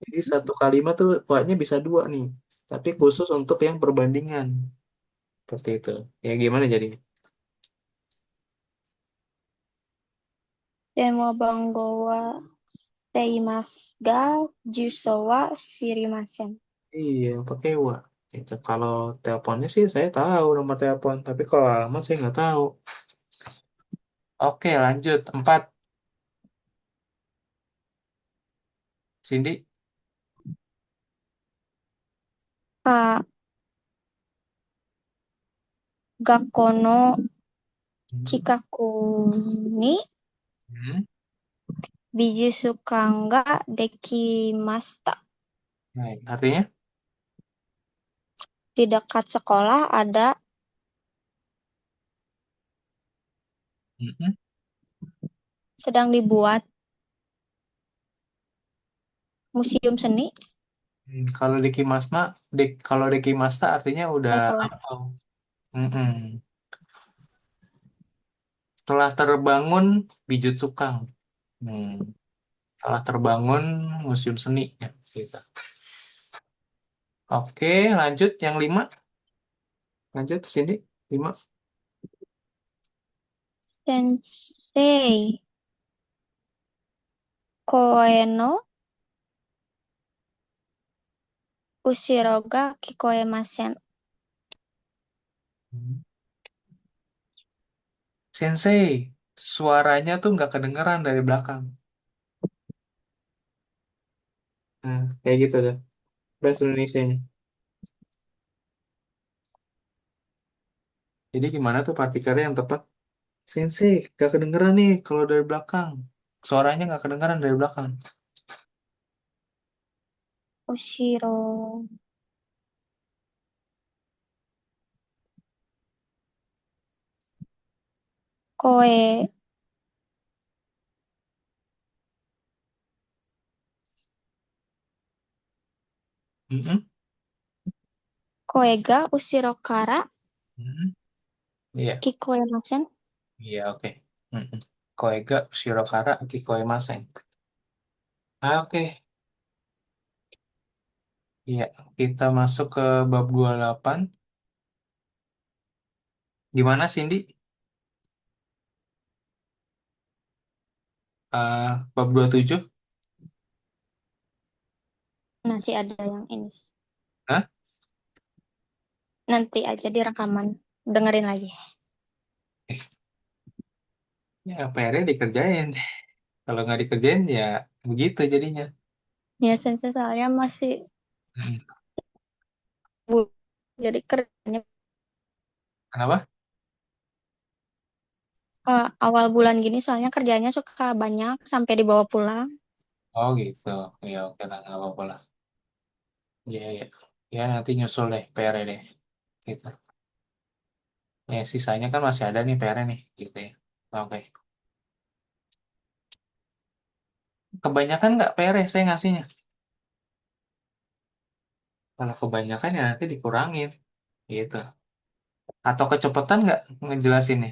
Jadi satu kalimat tuh pokoknya bisa dua nih, tapi khusus untuk yang perbandingan seperti itu. Ya gimana jadi? Demo bango wa shiteimasu ga juso wa shirimasen. Iya, pakai wa. Itu kalau teleponnya sih saya tahu nomor telepon, tapi kalau alamat saya nggak tahu. Oke, lanjut. 4. Cindy. Ka gakko no Hmm. chikaku ni Hmm. bijusukan ga dekimashita. Baik, artinya? Di dekat sekolah ada Mm-mm. sedang dibuat museum seni. Kalau Deki Masma, kalau Deki Masta artinya udah Kelas. apa? Mm-mm. Telah terbangun Bijutsu Kang. Hmm. Telah terbangun museum seni ya, gitu. Oke, lanjut yang 5. Lanjut sini 5. Sensei Koe no Ushiro ga kikoemasen. Sensei, suaranya tuh nggak kedengeran dari belakang. Nah, kayak gitu tuh bahasa Indonesianya. Jadi gimana tuh partikelnya yang tepat? Sensei, nggak kedengeran nih kalau dari belakang. Suaranya nggak kedengeran dari belakang. Ushiro Koe Mm-mm. Koe ga Ushiro kara Mm-mm. Iya, kikoemasen. iya oke. Mm-mm. Koega Shirokara Kikoemasen. Oke, iya. Kita masuk ke bab 28. Gimana Cindy? Bab 27? Masih ada yang ini. Hah? Nanti aja di rekaman. Dengerin lagi. Eh, ya PR-nya dikerjain. Kalau nggak dikerjain ya begitu jadinya. Ya, sensei soalnya masih Hmm. bu. Jadi kerjanya Kenapa? awal bulan gini soalnya kerjanya suka banyak sampai dibawa pulang. Oh gitu. Ya oke lah, nggak apa-apa lah. Ya, ya. Ya nanti nyusul deh PR-nya deh. Gitu. Ya sisanya kan masih ada nih PR-nya nih. Gitu ya. Oke. Kebanyakan nggak PR-nya saya ngasihnya? Kalau kebanyakan ya nanti dikurangin. Gitu. Atau kecepatan nggak ngejelasinnya?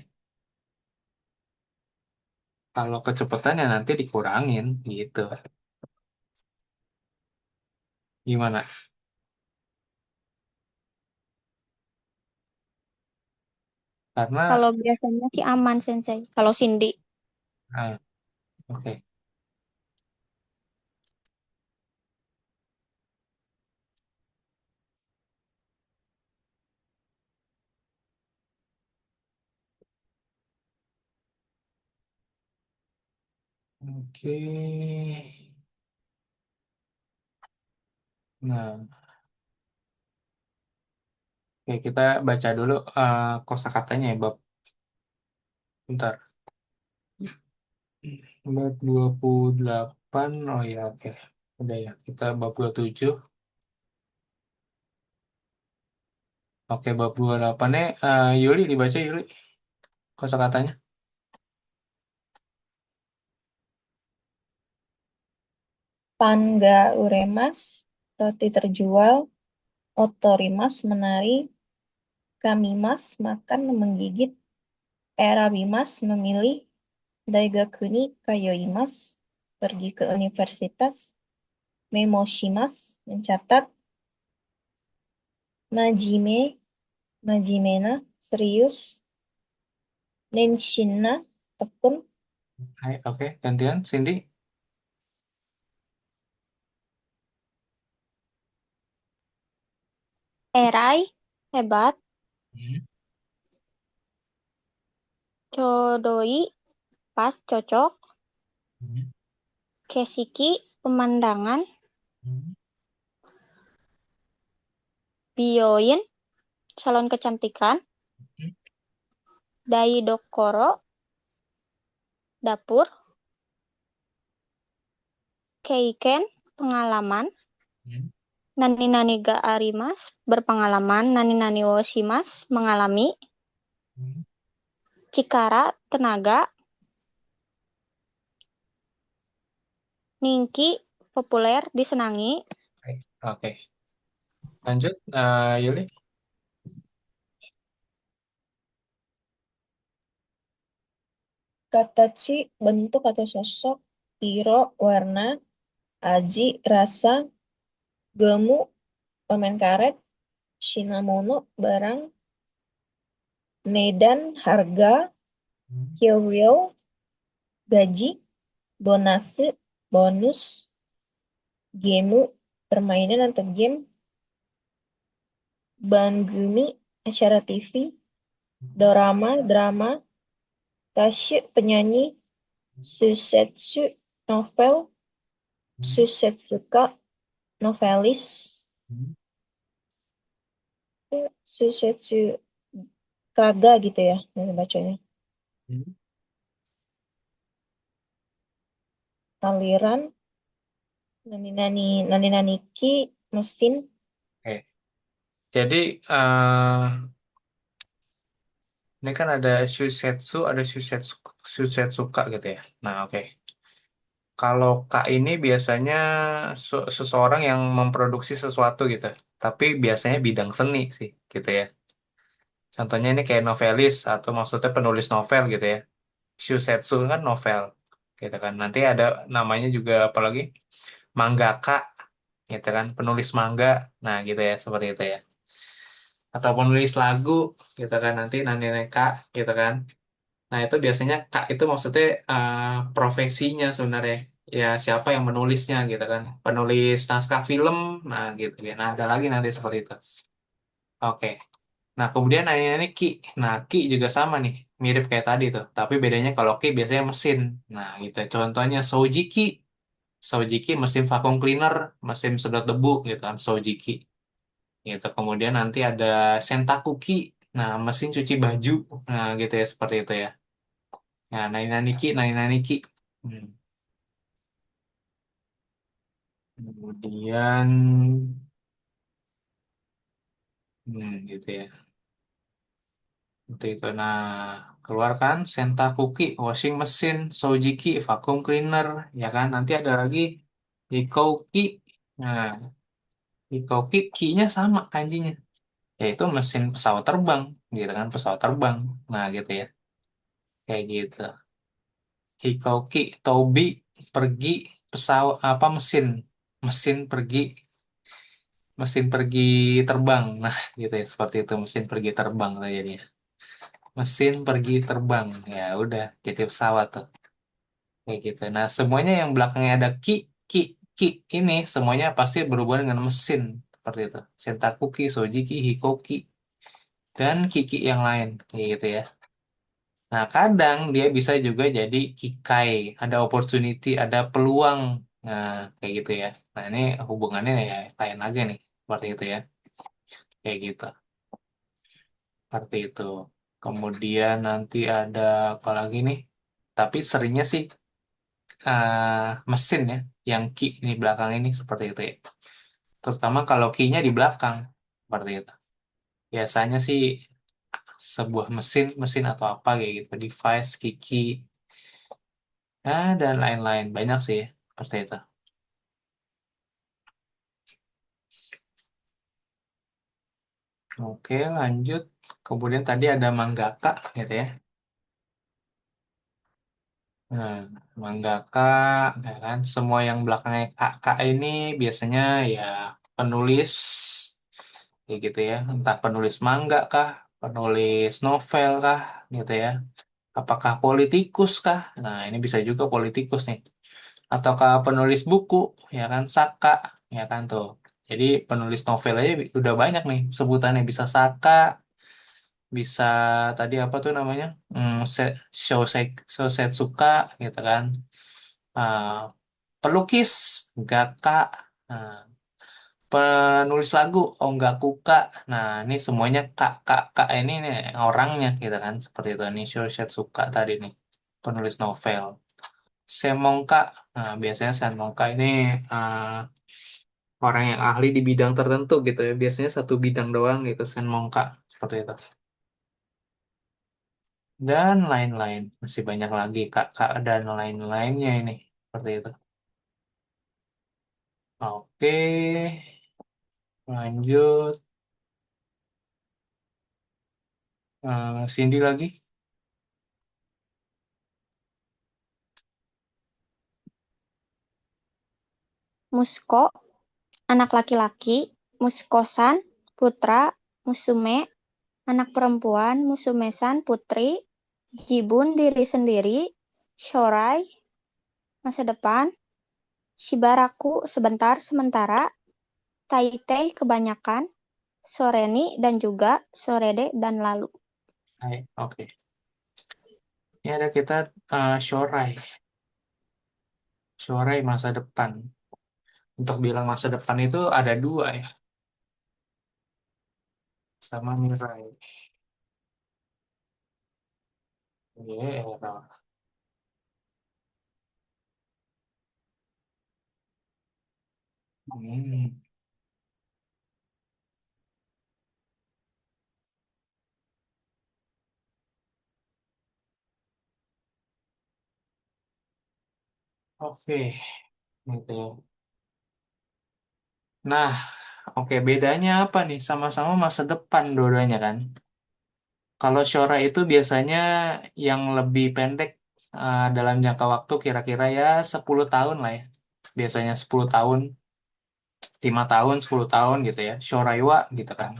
Kalau kecepatan ya nanti dikurangin. Gitu. Gimana? Karena Kalau biasanya sih aman sensei. Kalau Cindy. ah, oke. Oke. Nah, oke, kita baca dulu kosakatanya ya, bab. Bentar. Bab 28. Oh ya, oke. Udah ya. Kita bab 27. Oke, bab 28-nya Yuli dibaca Yuli kosakatanya. Pangga uremas, roti terjual, otorimas menari, kamimas makan menggigit, erabimas memilih, daigakuni kayoimas, pergi ke universitas, memoshimas mencatat, majime, majimena serius, nenshinna tekun, Hai, oke. Gantian, Cindy. Erai, hebat. Hmm. Codoi, pas, cocok. Hmm. Kesiki, pemandangan. Hmm. Bioin, salon kecantikan. Dai Dokoro, dapur. Keiken, pengalaman. Hmm. Nani nani ga arimas, berpengalaman. Nani nani wo shimas, mengalami. Hmm. Cikara, tenaga. Ningki, populer, disenangi. Oke. Lanjut, Yuli. katachi bentuk atau sosok, iro warna, aji rasa, gemu permen karet, shinamono barang, nedan harga, Hmm. kyoryo gaji, bonase bonus, gemu permainan atau game, bangumi acara TV, dorama drama, kasyu penyanyi, susetsu novel, Hmm. susetsuka novelis, Hmm. susetsu kaga gitu ya nama bacanya, Hmm. aliran, nani nani ki mesin, Oke. Jadi, eh ini kan ada Shusetsu, ada Shusetsuka gitu ya. Nah, oke. Kalau Kak ini biasanya seseorang yang memproduksi sesuatu gitu. Tapi biasanya bidang seni sih, gitu ya. Contohnya ini kayak novelis atau maksudnya penulis novel gitu ya. Shusetsu kan novel, gitu kan. Nanti ada namanya juga apalagi mangaka, gitu kan. Penulis manga, nah gitu ya, seperti itu ya. Atau penulis lagu, gitu kan. Nanti nanti kak, gitu kan. Nah, itu biasanya Kak itu maksudnya profesinya sebenarnya. Ya, siapa yang menulisnya gitu kan. Penulis naskah film, nah gitu ya. Nah, ada lagi nanti seperti itu. Oke. Nah, kemudian ini Ki. Nah, Ki juga sama nih. Mirip kayak tadi tuh. Tapi bedanya kalau Ki biasanya mesin. Nah, gitu. Contohnya Sojiki. Sojiki mesin vacuum cleaner, mesin sedot debu gitu kan. Sojiki. Gitu. Kemudian nanti ada Sentakuki. Nah, mesin cuci baju. Nah, gitu ya. Seperti itu ya. Nah, Nani Naniki, Nani Naniki. Hmm. Kemudian, gitu ya. Itu itu. Nah, keluarkan Sentakuki, washing machine, Sojiki, vacuum cleaner, ya kan? Nanti ada lagi Hikouki. Nah, Hikouki, ki-nya sama kanjinya, yaitu mesin pesawat terbang, gitu kan? Pesawat terbang. Nah, gitu ya. Kayak gitu. Hikouki, Tobi, pergi, pesawat apa mesin, mesin pergi, mesin pergi terbang. Nah, gitu ya, seperti itu mesin pergi terbang tuh jadinya. Mesin pergi terbang. Ya udah, jadi pesawat tuh. Kayak gitu. Nah, semuanya yang belakangnya ada ki, ki ini semuanya pasti berhubungan dengan mesin seperti itu. Sentakuki, Sojiki, Hikoki, dan kiki yang lain. Kayak gitu ya. Nah, kadang dia bisa juga jadi kikai, ada opportunity, ada peluang. Nah, kayak gitu ya. Nah, ini hubungannya ya lain lagi nih, seperti itu ya. Kayak gitu, seperti itu. Kemudian nanti ada apa lagi nih? Tapi seringnya sih mesin ya, yang key ini belakang ini seperti itu ya. Terutama kalau key-nya di belakang, seperti itu. Biasanya sih sebuah mesin, mesin atau apa kayak gitu, device, key, dan lain-lain. Banyak sih, seperti itu. Oke, lanjut. Kemudian tadi ada mangaka, gitu ya. Nah, mangaka, ya kan. Semua yang belakangnya kakak ini biasanya ya penulis, kayak gitu ya. Entah penulis manga kah, penulis novel kah, gitu ya. Apakah politikus kah? Nah, ini bisa juga politikus nih. Ataukah penulis buku, ya kan, Saka, ya kan tuh. Jadi penulis novel aja udah banyak nih sebutannya, bisa Saka, bisa tadi apa tuh namanya, Shosetsuka, gitu kan. Ah, pelukis Gaka, nah, penulis lagu Ongakuka. Nah, ini semuanya kak kak kak ini nih orangnya, gitu kan, seperti itu nih. Shosetsuka tadi nih, penulis novel. Senmongka, nah biasanya Senmongka ini orang yang ahli di bidang tertentu gitu ya. Biasanya satu bidang doang gitu, Senmongka, seperti itu. Dan lain-lain, masih banyak lagi kakak dan lain-lainnya ini, seperti itu. Oke, lanjut. Cindy lagi. Musko, anak laki-laki, muskosan, putra, musume, anak perempuan, musumesan, putri, jibun, diri sendiri, shorai, masa depan, shibaraku, sebentar, sementara, taitei, kebanyakan, soreni, dan juga, sorede, dan lalu. Hai, oke. Ini ada kita Shorai. Shorai masa depan. Untuk bilang masa depan itu ada dua ya, sama Mirai. Iya, era. Hmm, oke, gitu ya. Nah, oke, bedanya apa nih? Sama-sama masa depan dua-duanya kan. Kalau Shora itu biasanya yang lebih pendek, dalam jangka waktu kira-kira ya 10 tahun lah ya. Biasanya 10 tahun, 5 tahun, 10 tahun gitu ya. Shoraiwa gitu kan.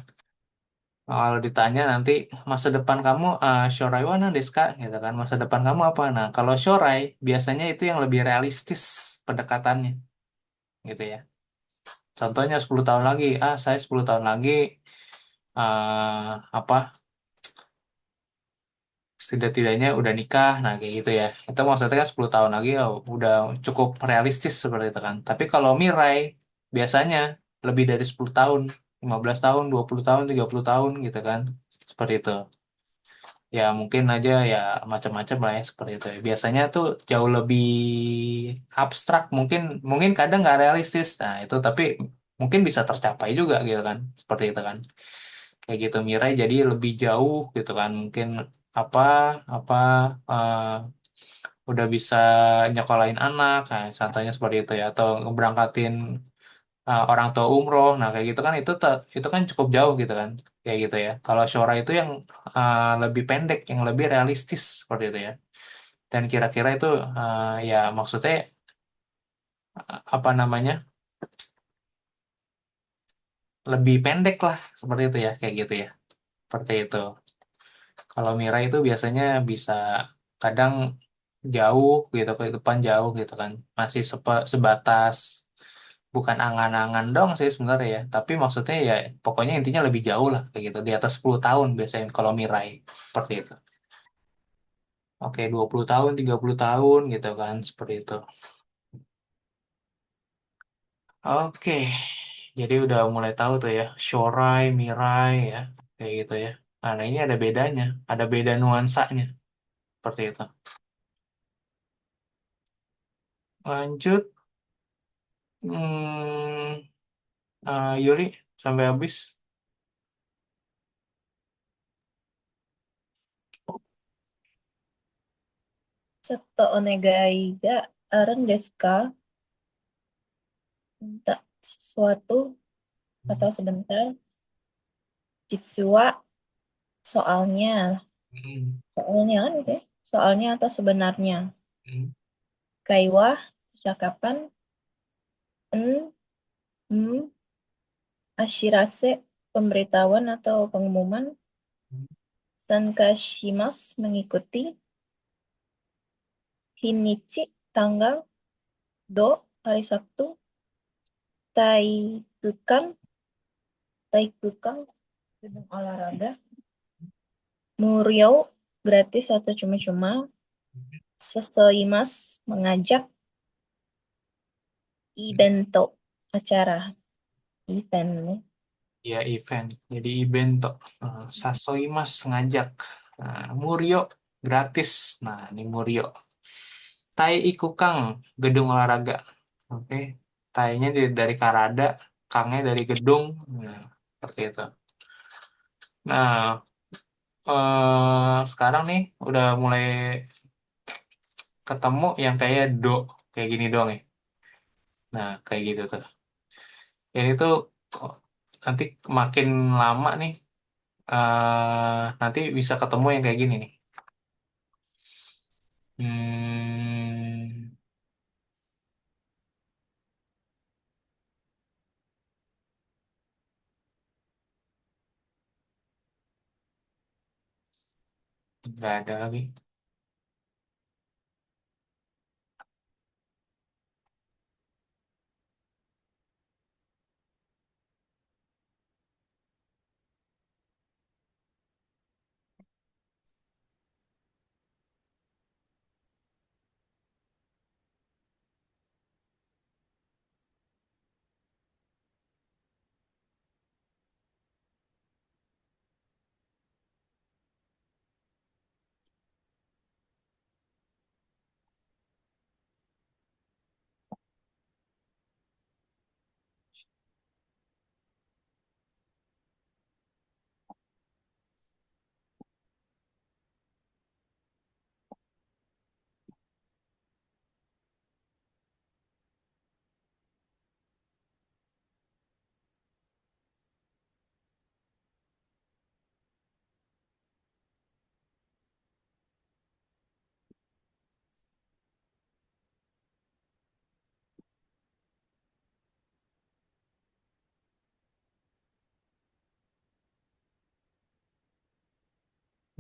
Kalau ditanya nanti masa depan kamu, Shoraiwa nah desu ka? Gitu kan. Masa depan kamu apa? Nah, kalau Shorai biasanya itu yang lebih realistis pendekatannya gitu ya. Contohnya 10 tahun lagi, saya 10 tahun lagi apa, setidak-tidaknya udah nikah, nah kayak gitu ya. Itu maksudnya kan 10 tahun lagi ya udah cukup realistis seperti itu kan. Tapi kalau Mirai biasanya lebih dari 10 tahun, 15 tahun, 20 tahun, 30 tahun gitu kan. Seperti itu. Ya mungkin aja ya macam-macam lah ya, seperti itu ya. Biasanya tuh jauh lebih abstrak, mungkin mungkin kadang nggak realistis. Nah, itu tapi mungkin bisa tercapai juga gitu kan. Seperti itu kan. Kayak gitu Mirai jadi lebih jauh gitu kan. Mungkin apa apa eh, udah bisa nyekolahin anak, nah, contohnya seperti itu ya, atau ngeberangkatin orang tua umroh, nah kayak gitu kan, itu kan cukup jauh gitu kan, kayak gitu ya. Kalau Shora itu yang lebih pendek, yang lebih realistis seperti itu ya. Dan kira-kira itu ya maksudnya apa namanya, lebih pendek lah seperti itu ya, kayak gitu ya, seperti itu. Kalau Mira itu biasanya bisa kadang jauh gitu ke depan, jauh gitu kan, masih sebatas bukan angan-angan dong sih sebenarnya ya, tapi maksudnya ya pokoknya intinya lebih jauh lah kayak gitu, di atas 10 tahun biasanya kalau Mirai, seperti itu. Oke, 20 tahun, 30 tahun gitu kan, seperti itu. Oke, jadi udah mulai tahu tuh ya, Shorai, Mirai ya, kayak gitu ya. Nah, ini ada bedanya, ada beda nuansanya, seperti itu. Lanjut, hmm, Yuli, sampai habis. Chatto onegai ga arun desu ka? Minta sesuatu atau sebentar. Jitsu wa soalnya. Hmm, Soalnya kan gitu ya. Soalnya atau sebenarnya. hmm, Kai wa percakapan. En, hmm, ashirase pemberitahuan atau pengumuman. hmm. Sankashimas mengikuti. Hinichi tanggal. Do hari Sabtu. Taikukan. Taikukan gedung olahraga. Muryou gratis atau cuma-cuma. Sesoimas mengajak. Ibento acara. Event nih. Ya, event. Jadi event tuh. Sasoi Mas ngajak. Nah, Muryo gratis. Nah, ini Muryo. Tai Ikukang, gedung olahraga. Oke. Tai-nya dari Karada, Kangnya dari gedung. Nah, seperti itu. Nah, sekarang nih udah mulai ketemu yang kayak kayak gini doang ya. Nah, kayak gitu tuh. Ini tuh oh, nanti makin lama nih, nanti bisa ketemu yang kayak gini nih. Hmm, nggak ada lagi.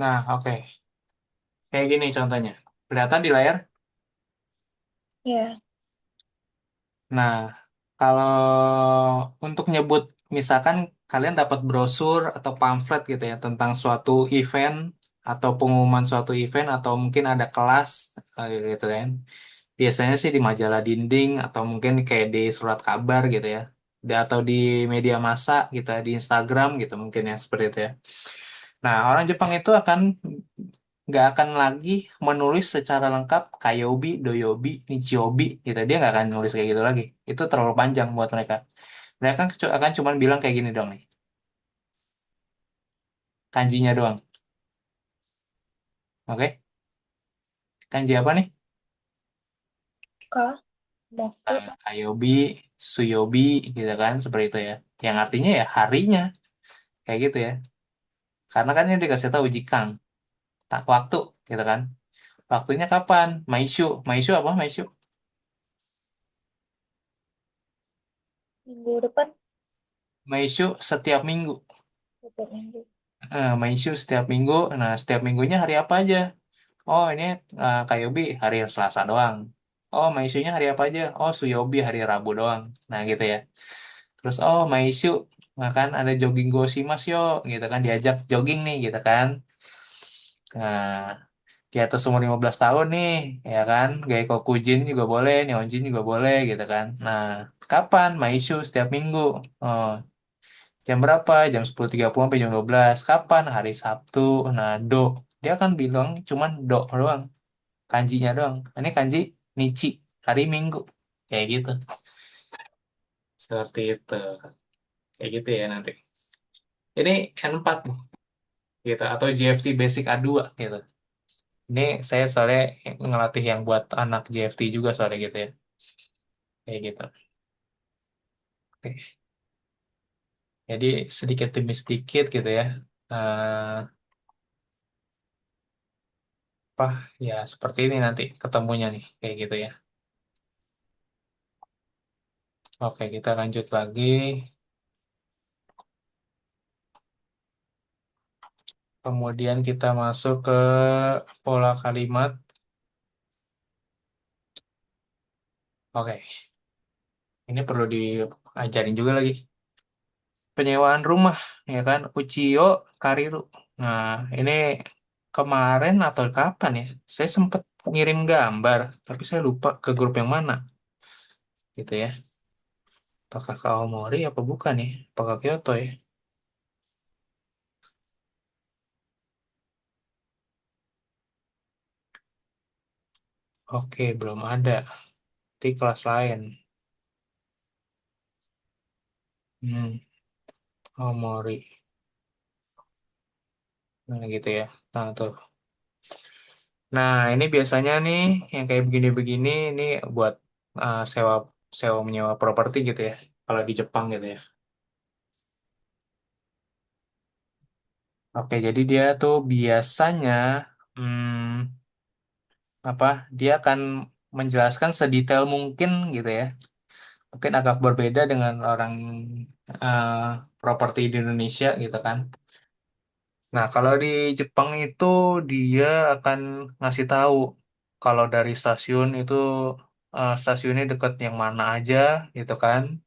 Nah, oke. Kayak gini contohnya. Kelihatan di layar? Ya, Nah, kalau untuk nyebut, misalkan kalian dapat brosur atau pamflet gitu ya tentang suatu event atau pengumuman suatu event atau mungkin ada kelas gitu kan. Biasanya sih di majalah dinding atau mungkin kayak di surat kabar gitu ya. Atau di media massa gitu ya, di Instagram gitu mungkin ya seperti itu ya. Nah, orang Jepang itu nggak akan lagi menulis secara lengkap kayobi, doyobi, nichiobi gitu. Dia nggak akan nulis kayak gitu lagi. Itu terlalu panjang buat mereka. Mereka akan cuman bilang kayak gini dong nih. Kanjinya doang. Oke? Kanji apa nih? ka, moku, Kayobi, suyobi gitu kan. Seperti itu ya. Yang artinya ya harinya. Kayak gitu ya. Karena kan ini dikasih tahu jikang. Tak waktu gitu kan. Waktunya kapan? Maishu. Maishu apa? Maishu. minggu depan, Maishu setiap minggu. setiap minggu. Maishu setiap minggu. Nah, setiap minggunya hari apa aja? Oh, ini Kayobi hari Selasa doang. Oh, Maisunya hari apa aja? Oh, Suyobi hari Rabu doang. Nah, gitu ya. Terus, oh, Maisu, nah kan ada jogging gosimas yo, gitu kan. Diajak jogging nih, gitu kan. Nah, di atas umur 15 tahun nih, ya kan? Gaikokujin juga boleh, Neonjin juga boleh gitu kan. Nah, kapan? Maishu setiap minggu. Oh, jam berapa? Jam 10.30 sampai jam 12. Kapan? Hari Sabtu. Nah, do. Dia kan bilang cuman do doang. Kanjinya doang. Ini kanji Nichi. Hari Minggu. Kayak gitu. Seperti itu. Kayak gitu ya nanti. Ini N4 nih, gitu. Atau GFT Basic A2 gitu. Ini saya soalnya ngelatih yang buat anak GFT juga soalnya gitu ya. Kayak gitu. Oke. Jadi sedikit demi sedikit gitu ya. Eh, apa ya seperti ini nanti ketemunya nih kayak gitu ya. Oke, kita lanjut lagi. Kemudian kita masuk ke pola kalimat. Oke, ini perlu diajarin juga lagi. Penyewaan rumah, ya kan? Uchiyo Kariru. Nah, ini kemarin atau kapan ya? Saya sempat ngirim gambar, tapi saya lupa ke grup yang mana, gitu ya. Apakah ke Aomori apa bukan ya? Apakah Kyoto ya? Oke, belum ada. Di kelas lain. Hmm, Aomori. Nah, gitu ya. Nah, tuh. Nah, ini biasanya nih yang kayak begini-begini ini buat sewa sewa menyewa properti gitu ya. Kalau di Jepang gitu ya. Oke, jadi dia tuh biasanya hmm, apa? Dia akan menjelaskan sedetail mungkin gitu ya. Mungkin agak berbeda dengan orang eh, properti di Indonesia gitu kan. Nah, kalau di Jepang itu dia akan ngasih tahu kalau dari stasiun itu stasiunnya dekat yang mana aja gitu kan.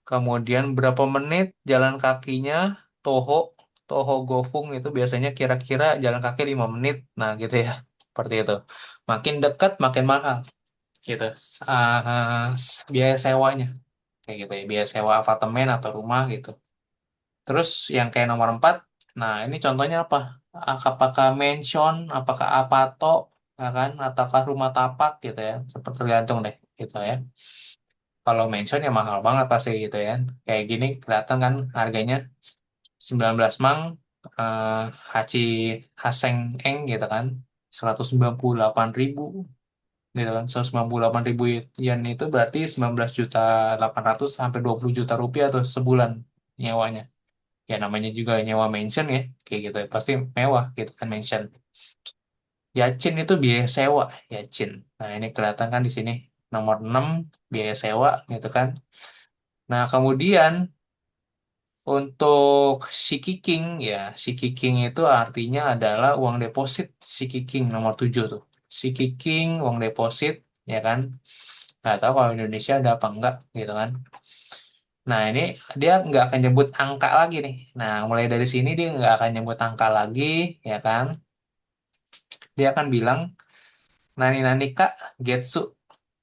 Kemudian berapa menit jalan kakinya Toho Toho Gofung itu biasanya kira-kira jalan kaki 5 menit. Nah, gitu ya. Seperti itu. Makin dekat makin mahal gitu. Biaya sewanya kayak gitu ya. Biaya sewa apartemen atau rumah gitu. Terus yang kayak nomor 4, nah ini contohnya apa? Apakah mansion, apakah apato, ya kan? Ataukah rumah tapak gitu ya? Seperti tergantung deh gitu ya. Kalau mansion ya mahal banget pasti gitu ya. Kayak gini kelihatan kan harganya 19 mang, eh, Hachi Haseng Eng gitu kan. 198.000 gitu kan. 198.000 yen itu berarti 19.800.000 sampai 20 juta rupiah tuh sebulan nyewanya. Ya namanya juga nyewa mansion ya kayak gitu ya. Pasti mewah gitu kan mansion. Yacin itu biaya sewa Yacin. Nah ini kelihatan kan di sini nomor 6 biaya sewa gitu kan. Nah kemudian untuk Shikiking ya Shikiking itu artinya adalah uang deposit. Shikiking nomor 7 tuh. Shikiking uang deposit ya kan. Nggak tahu kalau Indonesia ada apa enggak gitu kan. Nah, ini dia nggak akan nyebut angka lagi nih. Nah, mulai dari sini dia nggak akan nyebut angka lagi, ya kan? Dia akan bilang, nani nani kak getsu.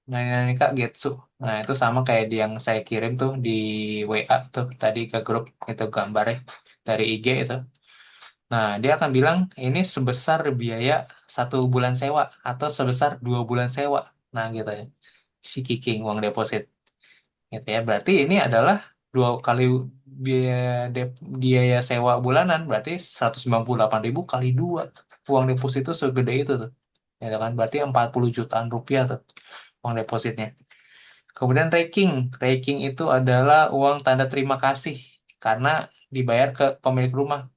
Nani nani kak getsu. Nah, itu sama kayak di yang saya kirim tuh di WA tuh tadi ke grup itu gambarnya dari IG itu. Nah, dia akan bilang ini sebesar biaya 1 bulan sewa atau sebesar 2 bulan sewa. Nah, gitu ya. Si Kiking uang deposit. Gitu ya. Berarti ini adalah 2 kali biaya biaya sewa bulanan berarti 198.000 kali 2 uang deposito segede itu tuh. Ya kan? Berarti 40 jutaan rupiah tuh uang depositnya. Kemudian raking. Raking itu adalah uang tanda terima kasih karena dibayar ke pemilik rumah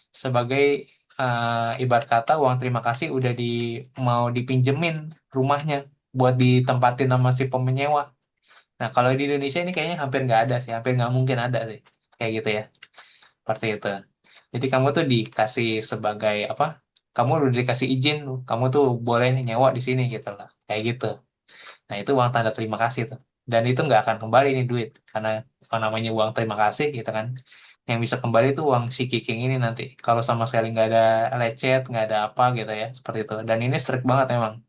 sebagai ibarat kata uang terima kasih udah mau dipinjemin rumahnya buat ditempatin sama si pemenyewa. Nah, kalau di Indonesia ini kayaknya hampir nggak ada sih, hampir nggak mungkin ada sih, kayak gitu ya, seperti itu. Jadi kamu tuh dikasih sebagai apa? Kamu udah dikasih izin, kamu tuh boleh nyewa di sini gitu lah, kayak gitu. Nah, itu uang tanda terima kasih tuh. Dan itu nggak akan kembali nih duit, karena kalau namanya uang terima kasih gitu kan, yang bisa kembali itu uang si Kiking ini nanti. Kalau sama sekali nggak ada lecet, nggak ada apa gitu ya, seperti itu. Dan ini strict banget emang,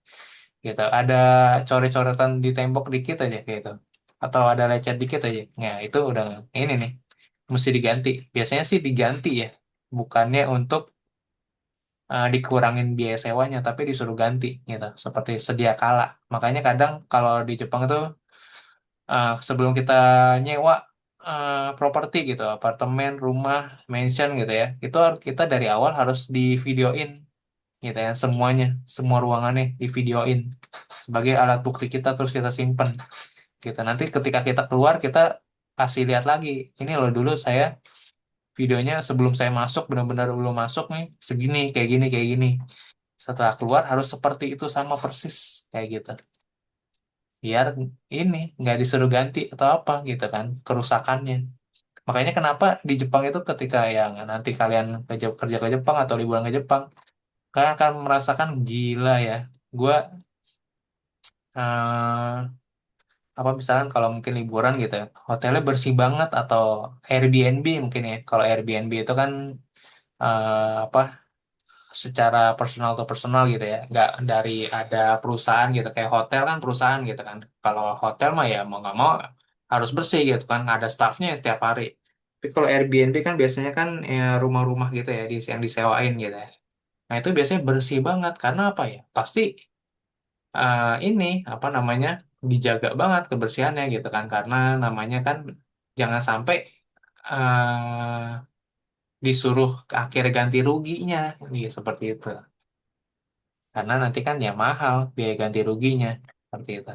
gitu. Ada coret-coretan di tembok dikit aja kayak gitu. Atau ada lecet dikit aja. Nah, itu udah ini nih, mesti diganti. Biasanya sih diganti ya, bukannya untuk dikurangin biaya sewanya, tapi disuruh ganti gitu, seperti sedia kala. Makanya kadang kalau di Jepang itu sebelum kita nyewa properti gitu, apartemen, rumah, mansion gitu ya, itu kita dari awal harus di videoin gitu ya, semuanya, semua ruangannya di videoin sebagai alat bukti kita, terus kita simpen gitu. Nanti ketika kita keluar, kita kasih lihat lagi, ini loh dulu saya videonya sebelum saya masuk, benar-benar belum masuk nih, segini, kayak gini, kayak gini. Setelah keluar harus seperti itu sama persis kayak gitu. Biar ini nggak disuruh ganti atau apa gitu kan kerusakannya. Makanya kenapa di Jepang itu ketika yang nanti kalian kerja ke Jepang atau liburan ke Jepang, kalian akan merasakan gila ya. Gua apa misalkan kalau mungkin liburan gitu ya, hotelnya bersih banget atau Airbnb mungkin ya. Kalau Airbnb itu kan apa secara personal to personal gitu ya, nggak dari ada perusahaan gitu, kayak hotel kan perusahaan gitu kan. Kalau hotel mah ya mau nggak mau harus bersih gitu kan, ada staffnya setiap hari. Tapi kalau Airbnb kan biasanya kan ya, rumah-rumah gitu ya yang disewain gitu ya. Nah itu biasanya bersih banget karena apa ya? Pasti ini apa namanya dijaga banget kebersihannya gitu kan, karena namanya kan jangan sampai disuruh akhirnya ganti ruginya, gitu, seperti itu. Karena nanti kan ya mahal biaya ganti ruginya seperti itu.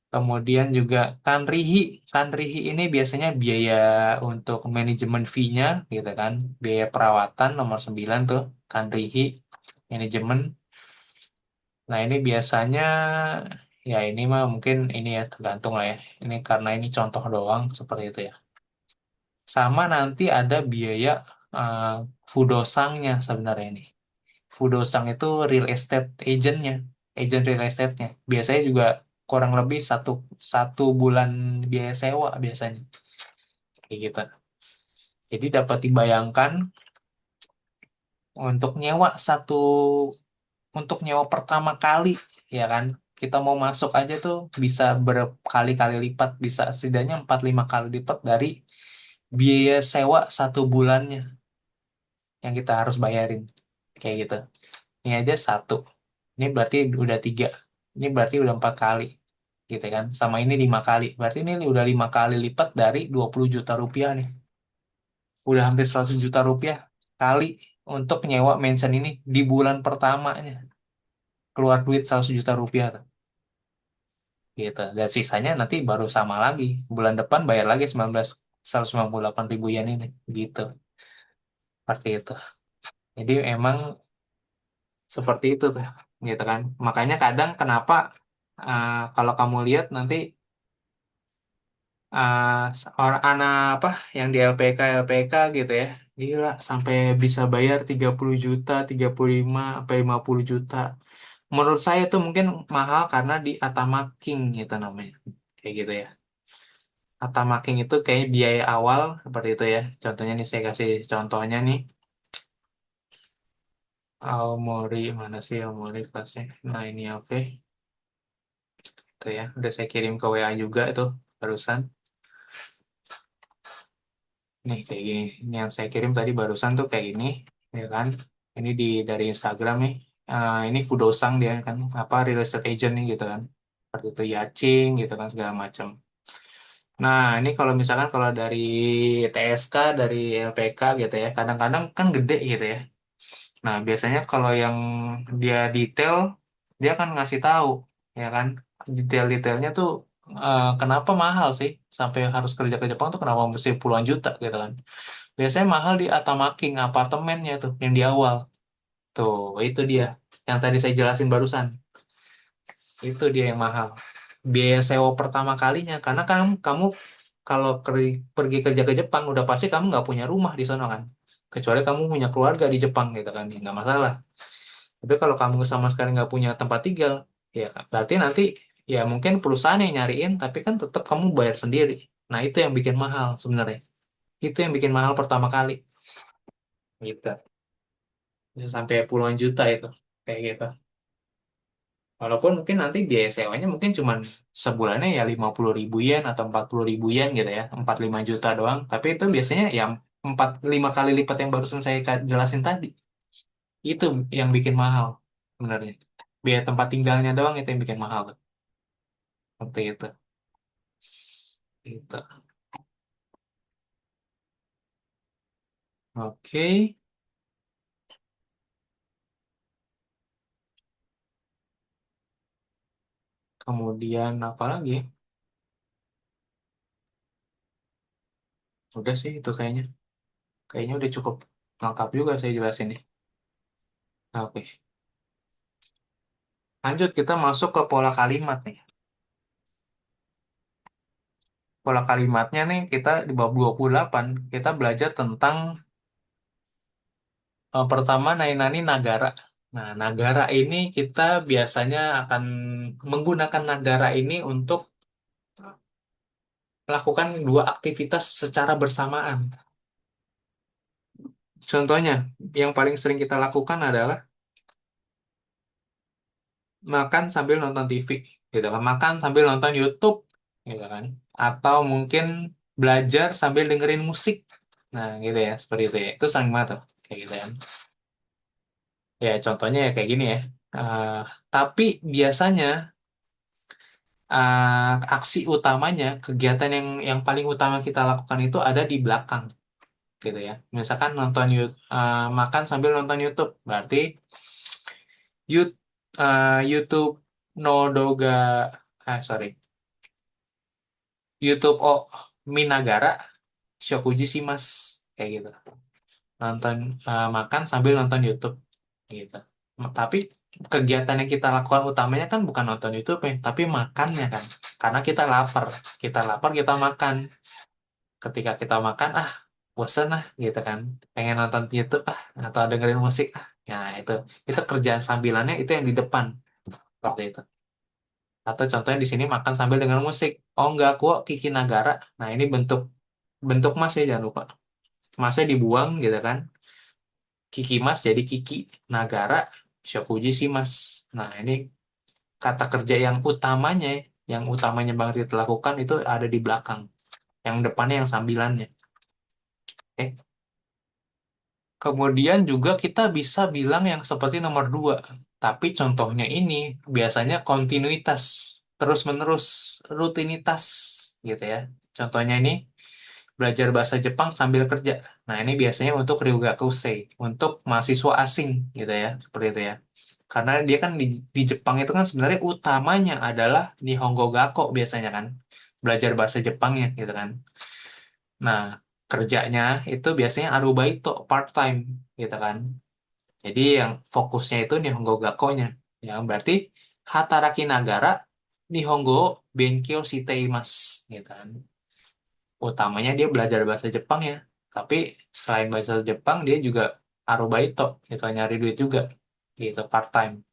Kemudian juga kanrihi, kanrihi ini biasanya biaya untuk manajemen fee-nya gitu kan, biaya perawatan nomor 9 tuh kanrihi manajemen. Nah ini biasanya ya ini mah mungkin ini ya tergantung lah ya. Ini karena ini contoh doang seperti itu ya. Sama nanti ada biaya uh, fudosangnya sebenarnya ini. Fudosang itu real estate agentnya, agent real estate-nya. Biasanya juga kurang lebih satu bulan biaya sewa biasanya, kayak gitu. Jadi dapat dibayangkan untuk nyewa untuk nyewa pertama kali, ya kan? Kita mau masuk aja tuh bisa berkali-kali lipat, bisa setidaknya 4-5 kali lipat dari biaya sewa 1 bulannya yang kita harus bayarin, kayak gitu. Ini aja satu. Ini berarti udah 3. Ini berarti udah 4 kali. Gitu kan. Sama ini 5 kali. Berarti ini udah 5 kali lipat dari 20 juta rupiah nih. Udah hampir 100 juta rupiah kali untuk nyewa mansion ini di bulan pertamanya. Keluar duit 100 juta rupiah tuh. Gitu. Dan sisanya nanti baru sama lagi. Bulan depan bayar lagi 198 ribu yen ini. Gitu. Seperti itu. Jadi emang seperti itu tuh. Gitu kan. Makanya kadang kenapa kalau kamu lihat nanti orang anak apa yang di LPK gitu ya, gila sampai bisa bayar 30 juta, 35 sampai 50 juta. Menurut saya tuh mungkin mahal karena di Atamaking gitu namanya, kayak gitu ya. Atamaking itu kayak biaya awal seperti itu ya. Contohnya nih saya kasih contohnya nih, Aomori mana sih Aomori kelasnya. Nah ini oke, itu ya udah saya kirim ke WA juga itu barusan. Nih kayak gini. Ini yang saya kirim tadi barusan tuh kayak gini, ya kan? Ini dari Instagram nih. Ini Fudosang dia kan apa real estate agent nih gitu kan. Seperti itu Yaching gitu kan segala macam. Nah, ini kalau misalkan kalau dari TSK, dari LPK gitu ya, kadang-kadang kan gede gitu ya. Nah, biasanya kalau yang dia detail, dia kan ngasih tahu, ya kan, detail-detailnya tuh kenapa mahal sih sampai harus kerja ke Jepang tuh kenapa mesti puluhan juta gitu kan. Biasanya mahal di Atamaking apartemennya tuh yang di awal. Tuh, itu dia yang tadi saya jelasin barusan. Itu dia yang mahal. Biaya sewa pertama kalinya karena kan kamu kalau pergi kerja ke Jepang udah pasti kamu nggak punya rumah di sana kan. Kecuali kamu punya keluarga di Jepang gitu kan, ya nggak masalah. Tapi kalau kamu sama sekali nggak punya tempat tinggal, ya kan, berarti nanti ya mungkin perusahaan yang nyariin, tapi kan tetap kamu bayar sendiri. Nah itu yang bikin mahal sebenarnya. Itu yang bikin mahal pertama kali. Gitu. Bisa sampai puluhan juta itu. Kayak gitu. Walaupun mungkin nanti biaya sewanya mungkin cuma sebulannya ya 50.000 yen atau 40.000 yen gitu ya. 45 juta doang. Tapi itu biasanya ya 4-5 kali lipat yang barusan saya jelasin tadi. Itu yang bikin mahal sebenarnya. Biaya tempat tinggalnya doang itu yang bikin mahal tuh. Seperti itu. Gitu. Oke. Kemudian apa lagi? Udah sih itu kayaknya. Kayaknya udah cukup lengkap juga saya jelasin nih. Oke. Lanjut kita masuk ke pola kalimat nih. Pola kalimatnya nih kita di bab 28 kita belajar tentang pertama nani nagara. Nah, nagara ini kita biasanya akan menggunakan nagara ini untuk melakukan dua aktivitas secara bersamaan. Contohnya, yang paling sering kita lakukan adalah makan sambil nonton TV, gitu kan? Makan sambil nonton YouTube, gitu kan? Atau mungkin belajar sambil dengerin musik. Nah, gitu ya, seperti itu ya. Itu sering banget tuh, kayak gitu ya. Ya, contohnya ya kayak gini ya. Eh, tapi biasanya aksi utamanya, kegiatan yang paling utama kita lakukan itu ada di belakang, gitu ya. Misalkan makan sambil nonton YouTube, berarti YouTube no doga, sorry, YouTube Minagara Shokuji Shimas, kayak gitu. Nonton makan sambil nonton YouTube, gitu. Tapi kegiatan yang kita lakukan utamanya kan bukan nonton YouTube ya, tapi makannya kan. Karena kita lapar kita makan. Ketika kita makan, bosen gitu kan, pengen nonton YouTube atau dengerin musik nah itu kerjaan sambilannya itu yang di depan waktu itu. Atau contohnya di sini makan sambil dengar musik. Oh enggak kok Kiki Nagara. Nah ini bentuk bentuk mas ya jangan lupa. Masnya dibuang gitu kan. Kiki mas jadi Kiki Nagara Shokuji si mas. Nah ini kata kerja yang utamanya banget kita lakukan itu ada di belakang. Yang depannya yang sambilannya. Eh, Kemudian juga kita bisa bilang yang seperti nomor dua. Tapi contohnya ini biasanya kontinuitas, terus-menerus, rutinitas gitu ya. Contohnya ini belajar bahasa Jepang sambil kerja. Nah, ini biasanya untuk Ryugakusei, untuk mahasiswa asing gitu ya, seperti itu ya. Karena dia kan di Jepang itu kan sebenarnya utamanya adalah Nihongo Gakko biasanya kan. Belajar bahasa Jepangnya gitu kan. Nah, kerjanya itu biasanya arubaito part time gitu kan. Jadi yang fokusnya itu Nihongo Gakko-nya. Ya, berarti Hataraki Nagara Nihongo Benkyou Shiteimasu gitu kan. Utamanya dia belajar bahasa Jepang ya. Tapi selain bahasa Jepang dia juga arubaito gitu nyari duit juga gitu part time.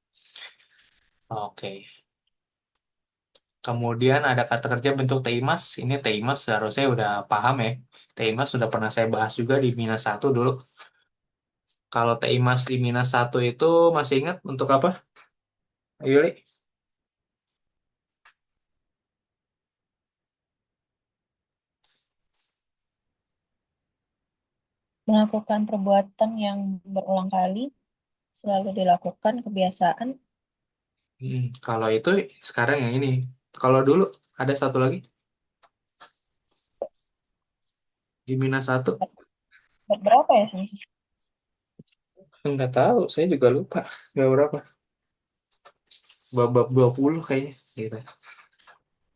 Oke. Kemudian ada kata kerja bentuk teimas. Ini teimas harusnya udah paham ya. Teimas sudah pernah saya bahas juga di Minus 1 dulu. Kalau teimas di Minus 1 itu masih ingat untuk apa? Yuli? Melakukan perbuatan yang berulang kali, selalu dilakukan kebiasaan. Kalau itu sekarang yang ini. Kalau dulu ada satu lagi di Minus 1. Berapa ya sih? Enggak tahu, saya juga lupa. Enggak berapa. Bab 20 kayaknya gitu.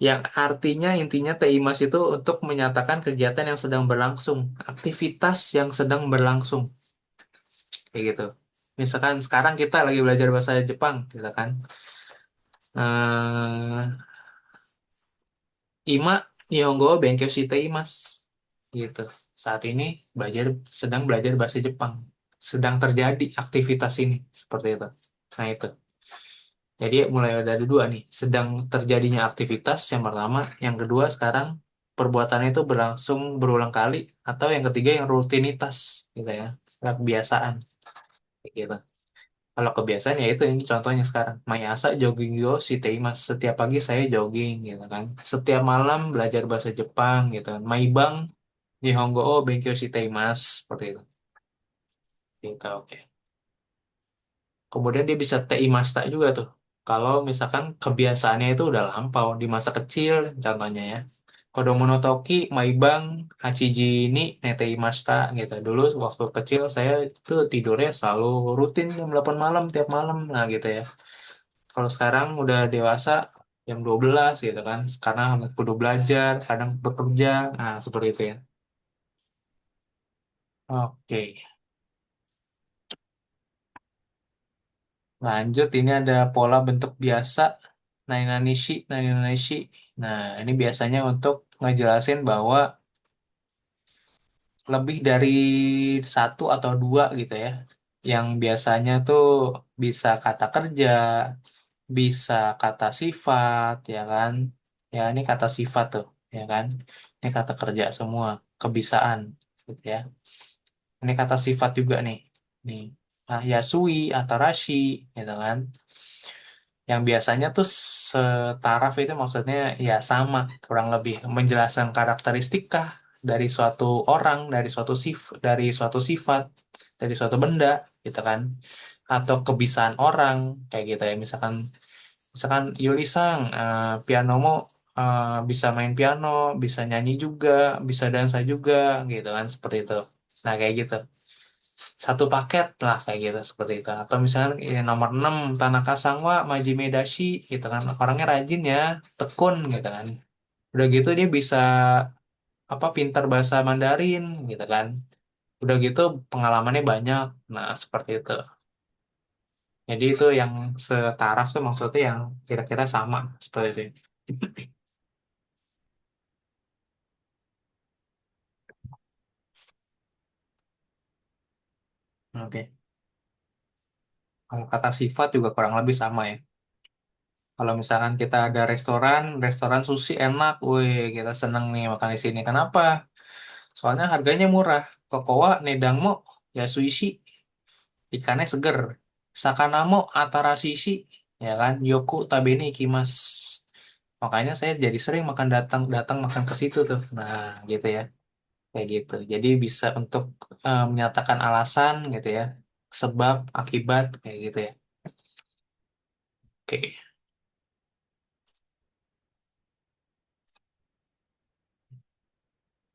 Yang artinya intinya TIMAS itu untuk menyatakan kegiatan yang sedang berlangsung, aktivitas yang sedang berlangsung. Kayak gitu. Misalkan sekarang kita lagi belajar bahasa Jepang, gitu kan. Eh Ima Nihongo Benkyou shite imasu. Gitu. Saat ini sedang belajar bahasa Jepang. Sedang terjadi aktivitas ini. Seperti itu. Nah itu. Jadi mulai ada dua nih. Sedang terjadinya aktivitas yang pertama. Yang kedua sekarang perbuatan itu berlangsung berulang kali, atau yang ketiga yang rutinitas gitu ya, kebiasaan kayak gitu. Kalau kebiasaan ya itu ini contohnya sekarang. Mayasa jogging yo shiteimasu. Setiap pagi saya jogging gitu kan. Setiap malam belajar bahasa Jepang gitu kan. Maibang nihongo o benkyou shiteimasu seperti itu. Gitu, oke. Kemudian dia bisa teimashita juga tuh. Kalau misalkan kebiasaannya itu udah lampau di masa kecil contohnya ya. Kodomo no toki maibang hachiji ni neteimashita gitu. Dulu waktu kecil saya tuh tidurnya selalu rutin jam 8 malam tiap malam. Nah gitu ya. Kalau sekarang udah dewasa jam 12 gitu kan. Karena kudu belajar, kadang bekerja. Nah, seperti itu ya. Oke. Lanjut, ini ada pola bentuk biasa. Nainanishi, nainanishi. Nah, ini biasanya untuk ngejelasin bahwa lebih dari satu atau dua gitu ya. Yang biasanya tuh bisa kata kerja, bisa kata sifat, ya kan? Ya, ini kata sifat tuh, ya kan? Ini kata kerja semua, kebisaan, gitu ya. Ini kata sifat juga nih. Nih, yasui, atarashi, gitu kan? Yang biasanya tuh setaraf itu maksudnya ya sama, kurang lebih menjelaskan karakteristik kah dari suatu orang, dari suatu sifat, dari suatu benda, gitu kan? Atau kebisaan orang, kayak gitu ya. Misalkan Yulisang, pianomu bisa main piano, bisa nyanyi juga, bisa dansa juga, gitu kan, seperti itu. Nah, kayak gitu. Satu paket lah, kayak gitu, seperti itu. Atau misalkan nomor 6 Tanaka Sangwa Majime Dashi, gitu kan. Orangnya rajin ya, tekun, gitu kan. Udah gitu dia bisa apa pintar bahasa Mandarin, gitu kan. Udah gitu pengalamannya banyak. Nah, seperti itu. Jadi itu yang setaraf tuh maksudnya yang kira-kira sama seperti itu. Oke. Kalau kata sifat juga kurang lebih sama ya. Kalau misalkan kita ada restoran, restoran sushi enak, wih kita seneng nih makan di sini. Kenapa? Soalnya harganya murah. Kokowa nedangmo ya suishi, ikannya seger. Sakanamo atarashishi, ya kan? Yoku tabeni ikimasu. Makanya saya jadi sering makan datang datang makan ke situ tuh. Nah, gitu ya. Kayak gitu. Jadi bisa untuk menyatakan alasan gitu ya. Sebab, akibat kayak gitu ya. Oke.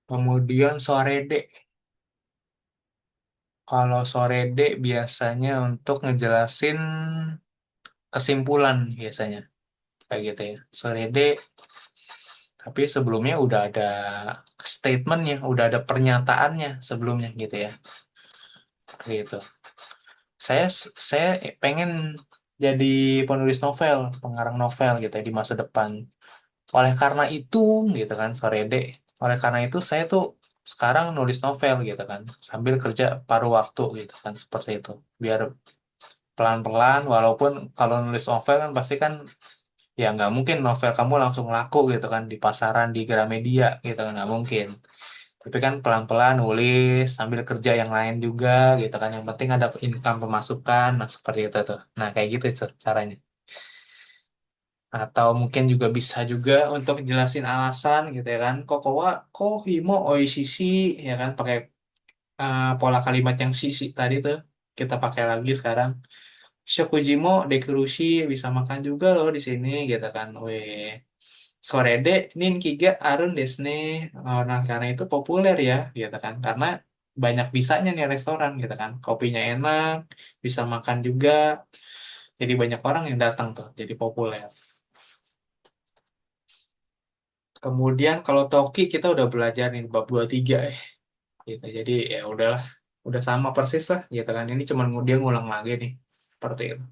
Kemudian sore D. Kalau sore D biasanya untuk ngejelasin kesimpulan biasanya. Kayak gitu ya. Sore D, tapi sebelumnya udah ada statementnya, udah ada pernyataannya sebelumnya gitu ya. Gitu. Saya pengen jadi penulis novel, pengarang novel gitu ya di masa depan. Oleh karena itu, gitu kan, sore D. Oleh karena itu saya tuh sekarang nulis novel gitu kan, sambil kerja paruh waktu gitu kan, seperti itu. Biar pelan-pelan, walaupun kalau nulis novel kan pasti kan ya nggak mungkin novel kamu langsung laku gitu kan di pasaran di Gramedia gitu kan nggak mungkin. Tapi kan pelan-pelan nulis sambil kerja yang lain juga gitu kan. Yang penting ada income pemasukan, nah seperti itu tuh. Nah kayak gitu tuh caranya. Atau mungkin juga bisa juga untuk jelasin alasan gitu ya kan. Kokowa ko himo oishishi ya kan pakai pola kalimat yang si tadi tuh kita pakai lagi sekarang. Shokujimo dekurushi bisa makan juga loh di sini gitu kan. Weh. Sorede Ninkiga Arun Desne. Oh, nah, karena itu populer ya, gitu kan. Karena banyak bisanya nih restoran, gitu kan. Kopinya enak, bisa makan juga. Jadi banyak orang yang datang tuh, jadi populer. Kemudian kalau Toki kita udah belajar nih bab 23 gitu. Jadi ya udahlah, udah sama persis lah, gitu kan. Ini cuma dia ngulang lagi nih, seperti itu.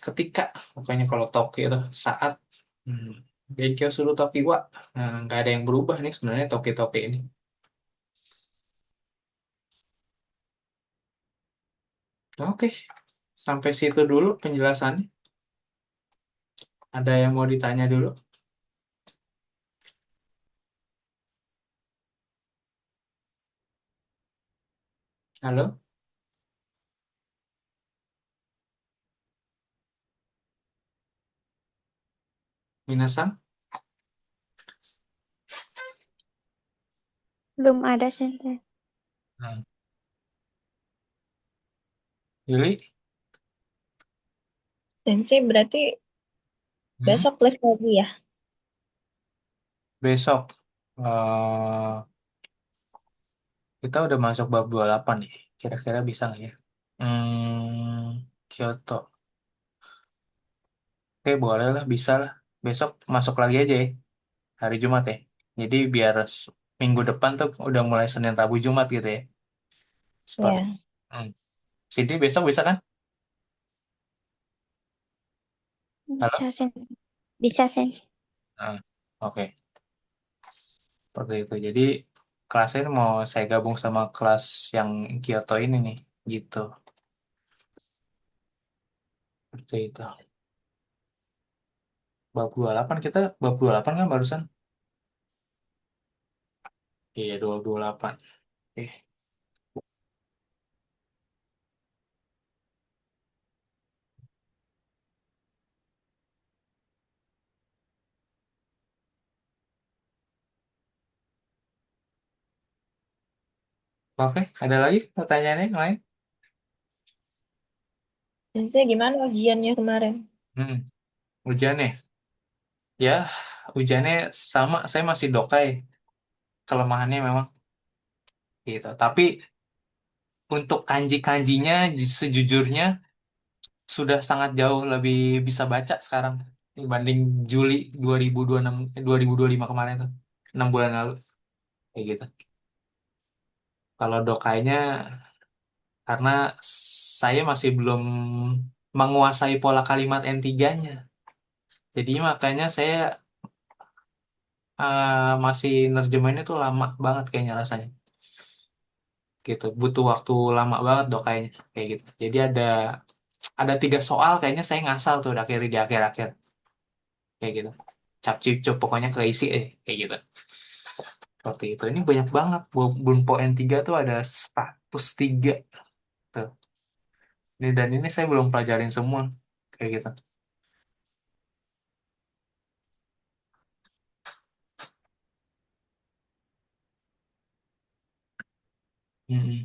Ketika, pokoknya kalau Toki itu saat hmm, Genkyo Suru Toki wa, nah, nggak ada yang berubah nih sebenarnya Toki-Toki ini. Oke, sampai situ dulu penjelasannya. Ada yang mau ditanya dulu? Halo, Minasang? Belum ada sensei. Hmm. Yuli? Sensei berarti Hmm? besok les lagi ya? Besok. Kita udah masuk bab 28 nih. Kira-kira bisa nggak ya? Kyoto. Oke, boleh lah, bisa lah. Besok masuk lagi aja ya, hari Jumat ya. Jadi biar minggu depan tuh udah mulai Senin, Rabu, Jumat gitu ya. Seperti. Ya. Hmm. Sini besok bisa kan? Halo? Bisa sensei. Bisa sensei. Ah, oke. Seperti itu. Jadi kelasnya ini mau saya gabung sama kelas yang Kyoto ini nih. Gitu. Seperti itu. Bab 28 kita, bab 28 kan barusan? Iya, 228. Oke. Oke, ada lagi pertanyaannya yang lain? Sensei gimana ujiannya kemarin? Hmm. Hujannya? Ya, hujannya sama. Saya masih dokai. Kelemahannya memang gitu. Tapi untuk kanji-kanjinya sejujurnya sudah sangat jauh lebih bisa baca sekarang dibanding Juli 2026 2025 kemarin tuh. 6 bulan lalu kayak gitu. Kalau dokainya karena saya masih belum menguasai pola kalimat N3-nya. Jadi makanya saya masih nerjemahinnya tuh lama banget kayaknya rasanya. Gitu. Butuh waktu lama banget dokainya kayak gitu. Jadi ada 3 soal kayaknya saya ngasal tuh di akhir-akhir kayak gitu. Cap cip cup pokoknya keisi kayak gitu. Seperti itu. Ini banyak banget. Bunpo N3 tuh ada 103 tuh. Ini dan ini saya belum pelajarin semua kayak gitu. Mm-mm.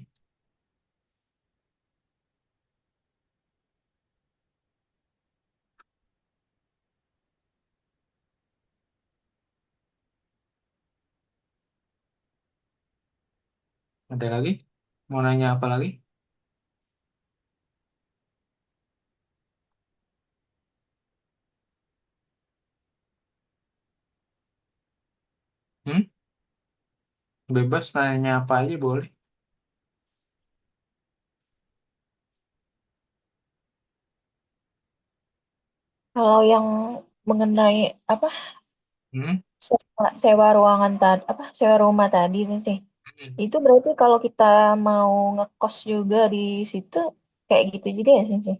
Ada lagi? Mau nanya apa lagi? Hmm? Bebas nanya apa aja boleh. Kalau yang mengenai apa Hmm? sewa ruangan tadi apa sewa rumah tadi Sensei. Hmm. Itu berarti kalau kita mau ngekos juga di situ kayak gitu juga ya Sensei?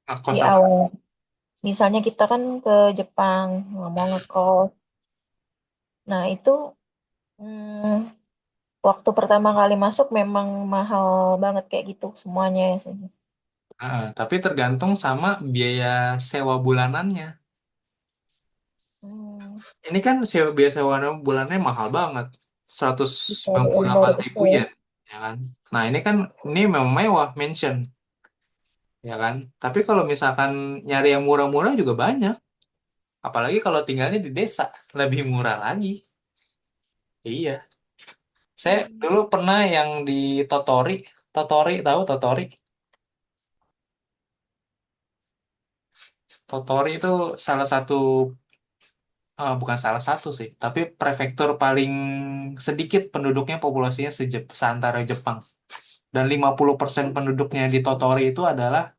Di Kos apa? awal. Misalnya kita kan ke Jepang mau ngekos. Nah, itu waktu pertama kali masuk memang mahal banget kayak gitu semuanya ya Sensei. Tapi tergantung sama biaya sewa bulanannya. Hmm, Ini kan biaya sewa bulanannya mahal banget. seratus bisa sembilan puluh diumbar delapan itu ribu ya. yen, ya kan? Nah, ini kan ini memang mewah mention, ya kan? Tapi kalau misalkan nyari yang murah-murah juga banyak. Apalagi kalau tinggalnya di desa, lebih murah lagi. Iya. Saya Hmm. dulu pernah yang di Totori. Totori, tahu Totori? Totori itu salah satu, bukan salah satu sih, tapi prefektur paling sedikit penduduknya, populasinya seantara Jepang. Dan 50% penduduknya di Totori itu adalah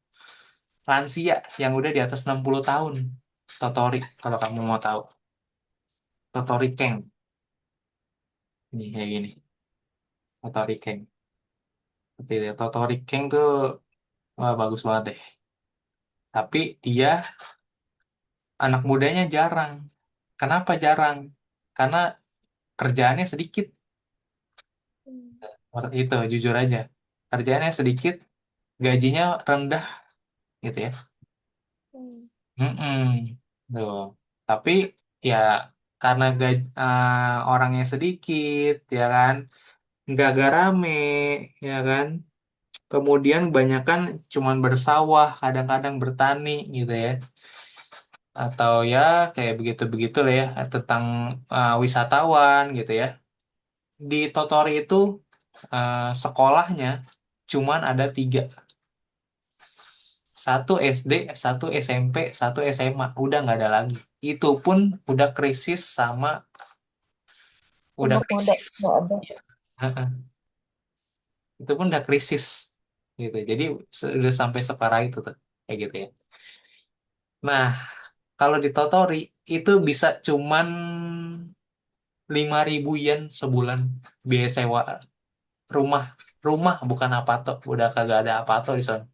lansia yang udah di atas 60 tahun. Totori, kalau kamu mau tahu. Totori Ken. Ini kayak gini. Totori Ken. Seperti itu. Totori Ken tuh wah, bagus banget deh. Tapi dia anak mudanya jarang. Kenapa jarang? Karena kerjaannya sedikit. Itu jujur aja. Kerjaannya sedikit, gajinya rendah gitu ya. Hmm. Mm-mm. Tuh. Tapi ya karena orangnya sedikit, ya kan, nggak rame, ya kan. Kemudian kebanyakan cuman bersawah, kadang-kadang bertani gitu ya. Atau ya kayak begitu-begitu lah ya tentang wisatawan gitu ya. Di Totori itu sekolahnya cuman ada tiga. Satu SD, satu SMP, satu SMA. Udah nggak ada lagi. Itu pun udah krisis sama udah Umur muda krisis. nggak ada. Ya. Itu pun udah krisis gitu. Jadi udah sampai separah itu tuh kayak gitu ya. Nah, kalau di Totori itu bisa cuman 5.000 yen sebulan biaya sewa rumah. Rumah bukan apato, udah kagak ada apato di sana.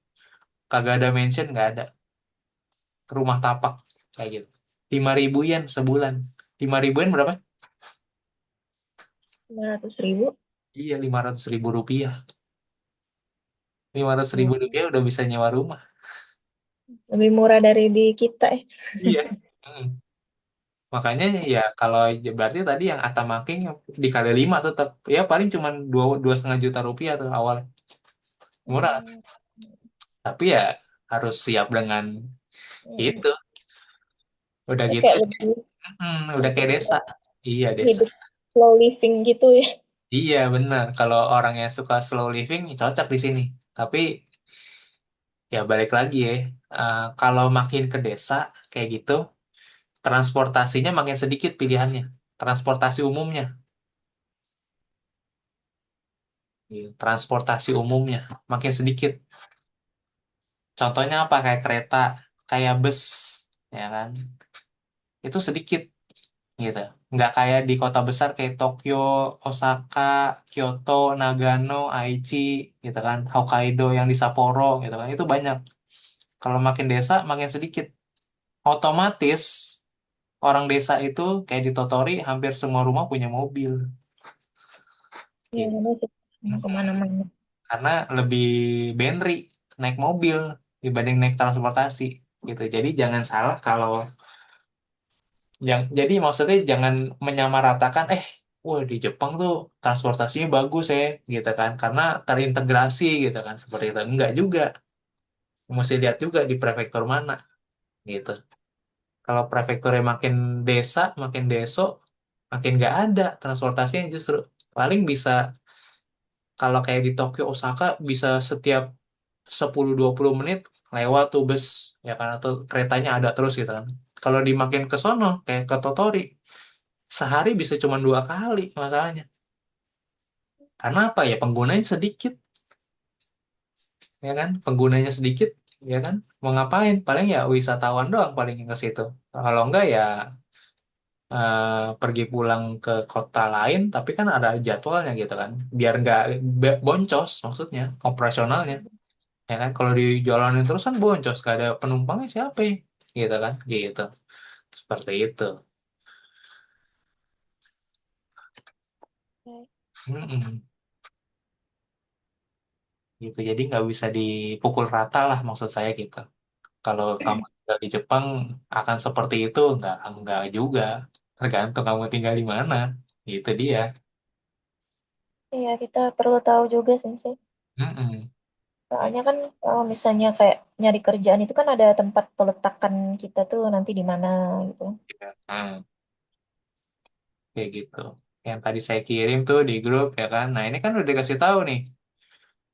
Kagak ada mansion, nggak ada. Rumah tapak kayak gitu. 5.000 yen sebulan. 5.000 yen berapa? 500.000. Iya, 500.000 rupiah. 500 Ya, ribu rupiah udah bisa nyewa rumah. lebih murah dari di kita ya. Iya. Mm. Makanya ya kalau berarti tadi yang Atamaking dikali 5 tetap ya paling cuma 2,5 juta rupiah tuh awal. Murah. Hmm. Tapi ya harus siap dengan Hmm. itu. Udah Ya, gitu, kayak lebih udah lebih kayak desa. Iya, desa. hidup slow living gitu ya. Iya, benar. Kalau orang yang suka slow living, cocok di sini. Tapi ya balik lagi ya. Kalau makin ke desa, kayak gitu, transportasinya makin sedikit pilihannya. Transportasi umumnya. Iya, transportasi umumnya makin sedikit. Contohnya apa? Kayak kereta, kayak bus, ya kan? Itu sedikit gitu. Nggak kayak di kota besar kayak Tokyo, Osaka, Kyoto, Nagano, Aichi, gitu kan, Hokkaido yang di Sapporo, gitu kan, itu banyak. Kalau makin desa, makin sedikit. Otomatis orang desa itu kayak di Totori, hampir semua rumah punya mobil. Ya, Gitu. ini sih mau Mm-mm. kemana-mana. Karena lebih benri naik mobil dibanding naik transportasi. Gitu. Jadi jangan salah kalau jadi maksudnya jangan menyamaratakan wah di Jepang tuh transportasinya bagus ya gitu kan karena terintegrasi gitu kan seperti itu. Enggak juga. Mesti lihat juga di prefektur mana gitu. Kalau prefekturnya makin desa, makin deso, makin nggak ada transportasinya justru. Paling bisa kalau kayak di Tokyo, Osaka bisa setiap 10-20 menit lewat tuh bus ya kan atau keretanya ada terus gitu kan. Kalau dimakin ke sono kayak ke Totori sehari bisa cuma 2 kali masalahnya. Karena apa ya penggunanya sedikit, ya kan? Penggunanya sedikit, ya kan? Mau ngapain? Paling ya wisatawan doang paling yang ke situ. Kalau enggak ya pergi pulang ke kota lain, tapi kan ada jadwalnya gitu kan. Biar nggak boncos maksudnya operasionalnya, ya kan? Kalau dijalanin terus kan boncos, gak ada penumpangnya siapa ya? Gitu kan? Gitu. Seperti itu. Oke. Mm-mm. Gitu. Jadi nggak bisa dipukul rata lah maksud saya gitu. Kalau kamu tinggal di Jepang akan seperti itu enggak juga. Tergantung kamu tinggal di mana. Itu dia. Iya, kita perlu tahu juga sih. Mm-mm. Soalnya kan kalau misalnya kayak nyari kerjaan itu kan ada tempat peletakan kita tuh nanti di mana gitu. Iya. Kayak gitu. Yang tadi saya kirim tuh di grup ya kan. Nah ini kan udah dikasih tahu nih.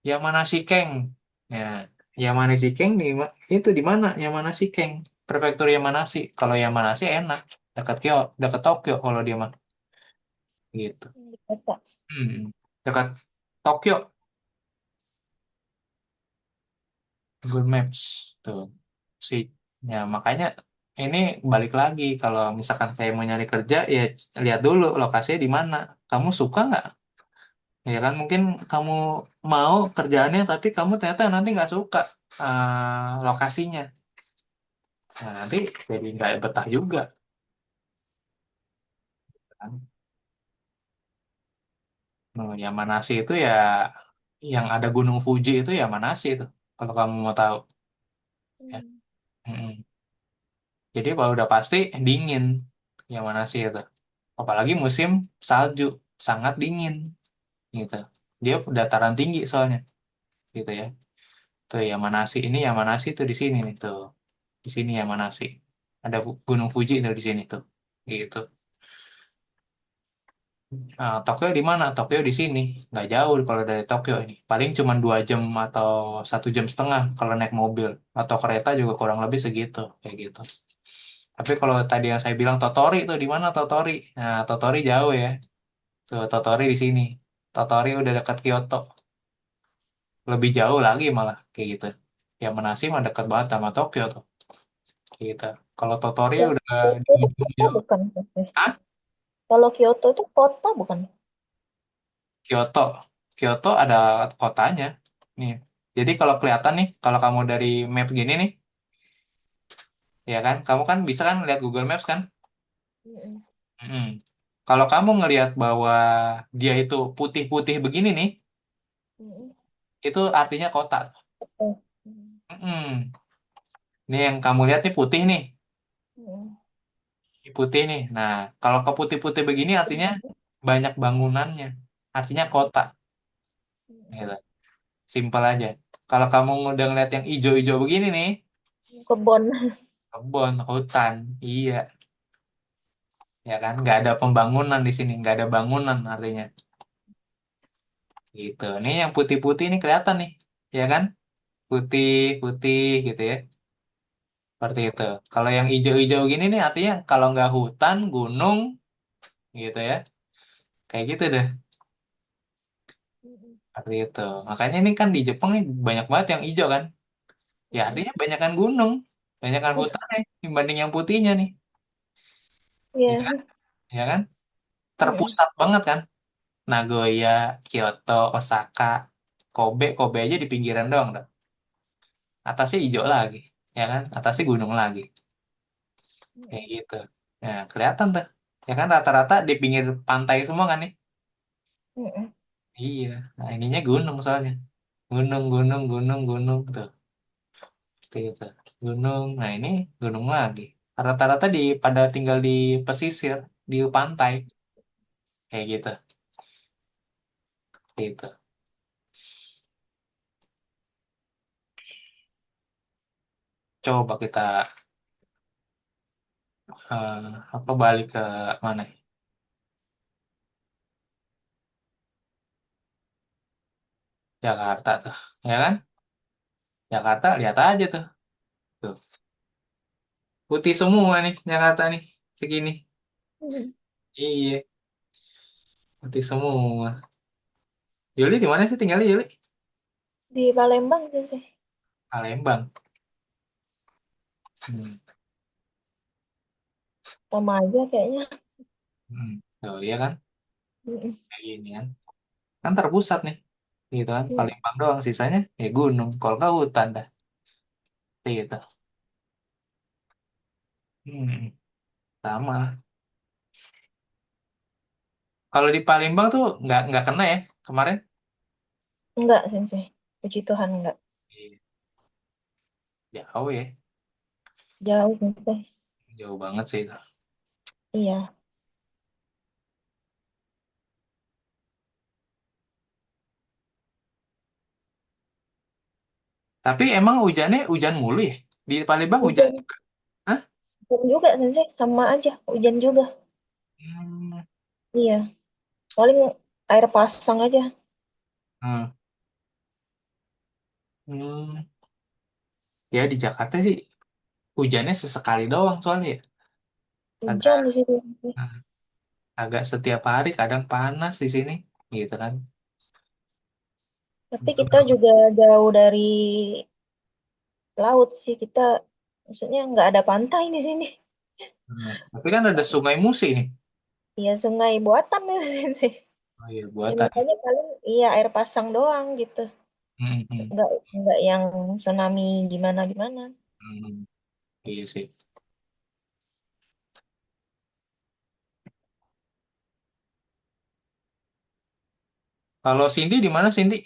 Yamanashi Keng. Ya, Yamanashi Keng itu di mana? Yamanashi Keng. Prefektur Yamanashi. Kalau Yamanashi enak. Dekat Tokyo kalau dia mah. Gitu. Di kota. Hmm. Dekat Tokyo. Google Maps tuh sih ya makanya ini balik lagi kalau misalkan kayak mau nyari kerja ya lihat dulu lokasinya di mana kamu suka nggak ya kan mungkin kamu mau kerjaannya tapi kamu ternyata nanti nggak suka lokasinya nah nanti jadi nggak betah juga kan Nah, Yamanashi itu ya yang ada Gunung Fuji itu Yamanashi itu. Kalau kamu mau tahu. Ya. Hmm. Mm-mm. Jadi kalau udah pasti dingin Yamanashi itu. Apalagi musim salju, sangat dingin gitu. Dia dataran tinggi soalnya gitu ya. Tuh Yamanashi ini Yamanashi tuh di sini nih tuh. Di sini Yamanashi. Ada Gunung Fuji tuh di sini tuh. Gitu. Nah, Tokyo di mana? Tokyo di sini. Nggak jauh kalau dari Tokyo ini. Paling cuma 2 jam atau 1,5 jam kalau naik mobil. Atau kereta juga kurang lebih segitu. Kayak gitu. Tapi kalau tadi yang saya bilang Totori tuh di mana Totori? Nah, Totori jauh ya. Tuh, Totori di sini. Totori udah dekat Kyoto. Lebih jauh lagi malah kayak gitu. Ya Manasi mah dekat banget sama Tokyo tuh. Kayak gitu. Kalau Totori Yang udah di Kyoto itu ujung kota jauh. bukan? Hah? Kalau Kyoto itu kota bukan? Kyoto. Kyoto ada kotanya. Nih. Jadi kalau kelihatan nih, kalau kamu dari map gini nih, ya kan? Kamu kan bisa kan lihat Google Maps kan? Mm-mm. Mm-mm. Kalau kamu ngelihat bahwa dia itu putih-putih begini nih, Mm-mm. itu artinya kota. Oh. Mm. Mm-mm. Ini yang kamu lihat nih putih nih. Mm. Ini putih nih. Nah, kalau ke putih-putih begini artinya banyak bangunannya. Artinya kota. Gitu. Simpel aja. Kalau kamu udah ngeliat yang hijau-hijau begini nih, Kebon. kebun, hutan. Iya, ya kan? Nggak ada pembangunan di sini. Nggak ada bangunan artinya. Gitu. Nih yang putih-putih ini kelihatan nih. Ya kan? Putih-putih gitu ya. Seperti itu. Kalau yang hijau-hijau gini nih artinya kalau nggak hutan, gunung gitu ya. Kayak gitu deh. Mm-mm. Seperti itu. Makanya ini kan di Jepang nih banyak banget yang hijau kan. Ya Mm-mm. artinya banyakan gunung, banyakan hutan nih dibanding yang putihnya nih. Ya kan? Iya. Ya kan? Mm-mm. Terpusat banget kan. Nagoya, Kyoto, Osaka, Kobe, Kobe aja di pinggiran doang dah. Atasnya hijau lagi, ya kan? Atasnya gunung lagi, kayak Mm-mm. gitu. Nah, kelihatan tuh. Ya kan rata-rata di pinggir pantai semua kan nih. Mm-mm. Iya. Nah, ininya gunung soalnya. Gunung, gunung, gunung, gunung tuh. Seperti itu. Gunung. Nah, ini gunung lagi. Rata-rata pada tinggal di pesisir, di pantai, kayak gitu. Gitu. Coba kita eh, apa balik ke mana? Jakarta tuh, ya kan? Jakarta lihat aja tuh. Tuh, putih semua nih Jakarta nih, segini. Mm-mm. Iya, putih semua. Yuli di mana sih tinggalnya Yuli? Di Palembang sih. Palembang. Hmm. Sama aja kayaknya. Hmm. Oh iya kan, Mm-mm. kayak gini kan. Kan terpusat nih, gitu kan. Mm. Palembang doang, sisanya ya gunung. Kalau nggak hutan dah, gitu. Hmm. Sama lah. Kalau di Palembang tuh nggak kena ya kemarin. Enggak sih. Puji Tuhan enggak. Iya. Jauh ya, Jauh sih. jauh banget sih itu. Iya. Tapi emang hujannya hujan mulu ya? Di Palembang hujan Hujan, juga? Hah? hujan juga sih. Sama aja. Hujan juga. Hmm. Iya. Paling air pasang aja. Hmm. Hmm. Ya di Jakarta sih hujannya sesekali doang soalnya ya. Hujan Agak di sini. nah, agak setiap hari kadang panas di sini gitu kan. Tapi kita juga jauh dari laut sih. Kita maksudnya nggak ada pantai di sini. Hmm. Tapi kan ada Sungai Musi nih. Iya sungai buatan sih. Oh iya Ya, buatan. makanya paling iya air pasang doang gitu. Hmm, hmm, Nggak yang tsunami gimana gimana. hmm. Iya sih. Kalau Cindy di mana Cindy?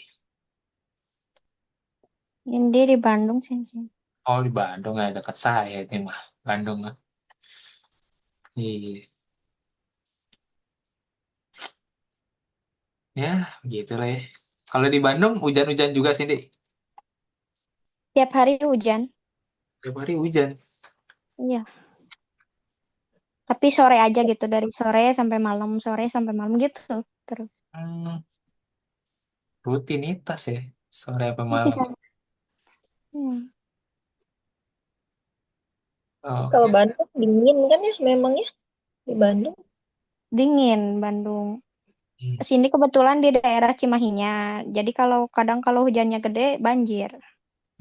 Ini di Bandung sih. Sih. Oh di Bandung ya dekat saya itu mah. Bandung mah. Iya. Ya gitu lah ya. Kalau di Bandung hujan-hujan juga Cindy. Tiap hari hujan. Tiap hari hujan. Iya. Tapi sore aja gitu dari sore sampai malam gitu. Terus. Hmm, rutinitas ya. Sore apa malam. Iya. Hmm. Kalau Oke. Bandung dingin kan ya memang ya di Bandung. Dingin Bandung. Hmm. Sini kebetulan di daerah Cimahinya. Jadi kadang kalau hujannya gede banjir.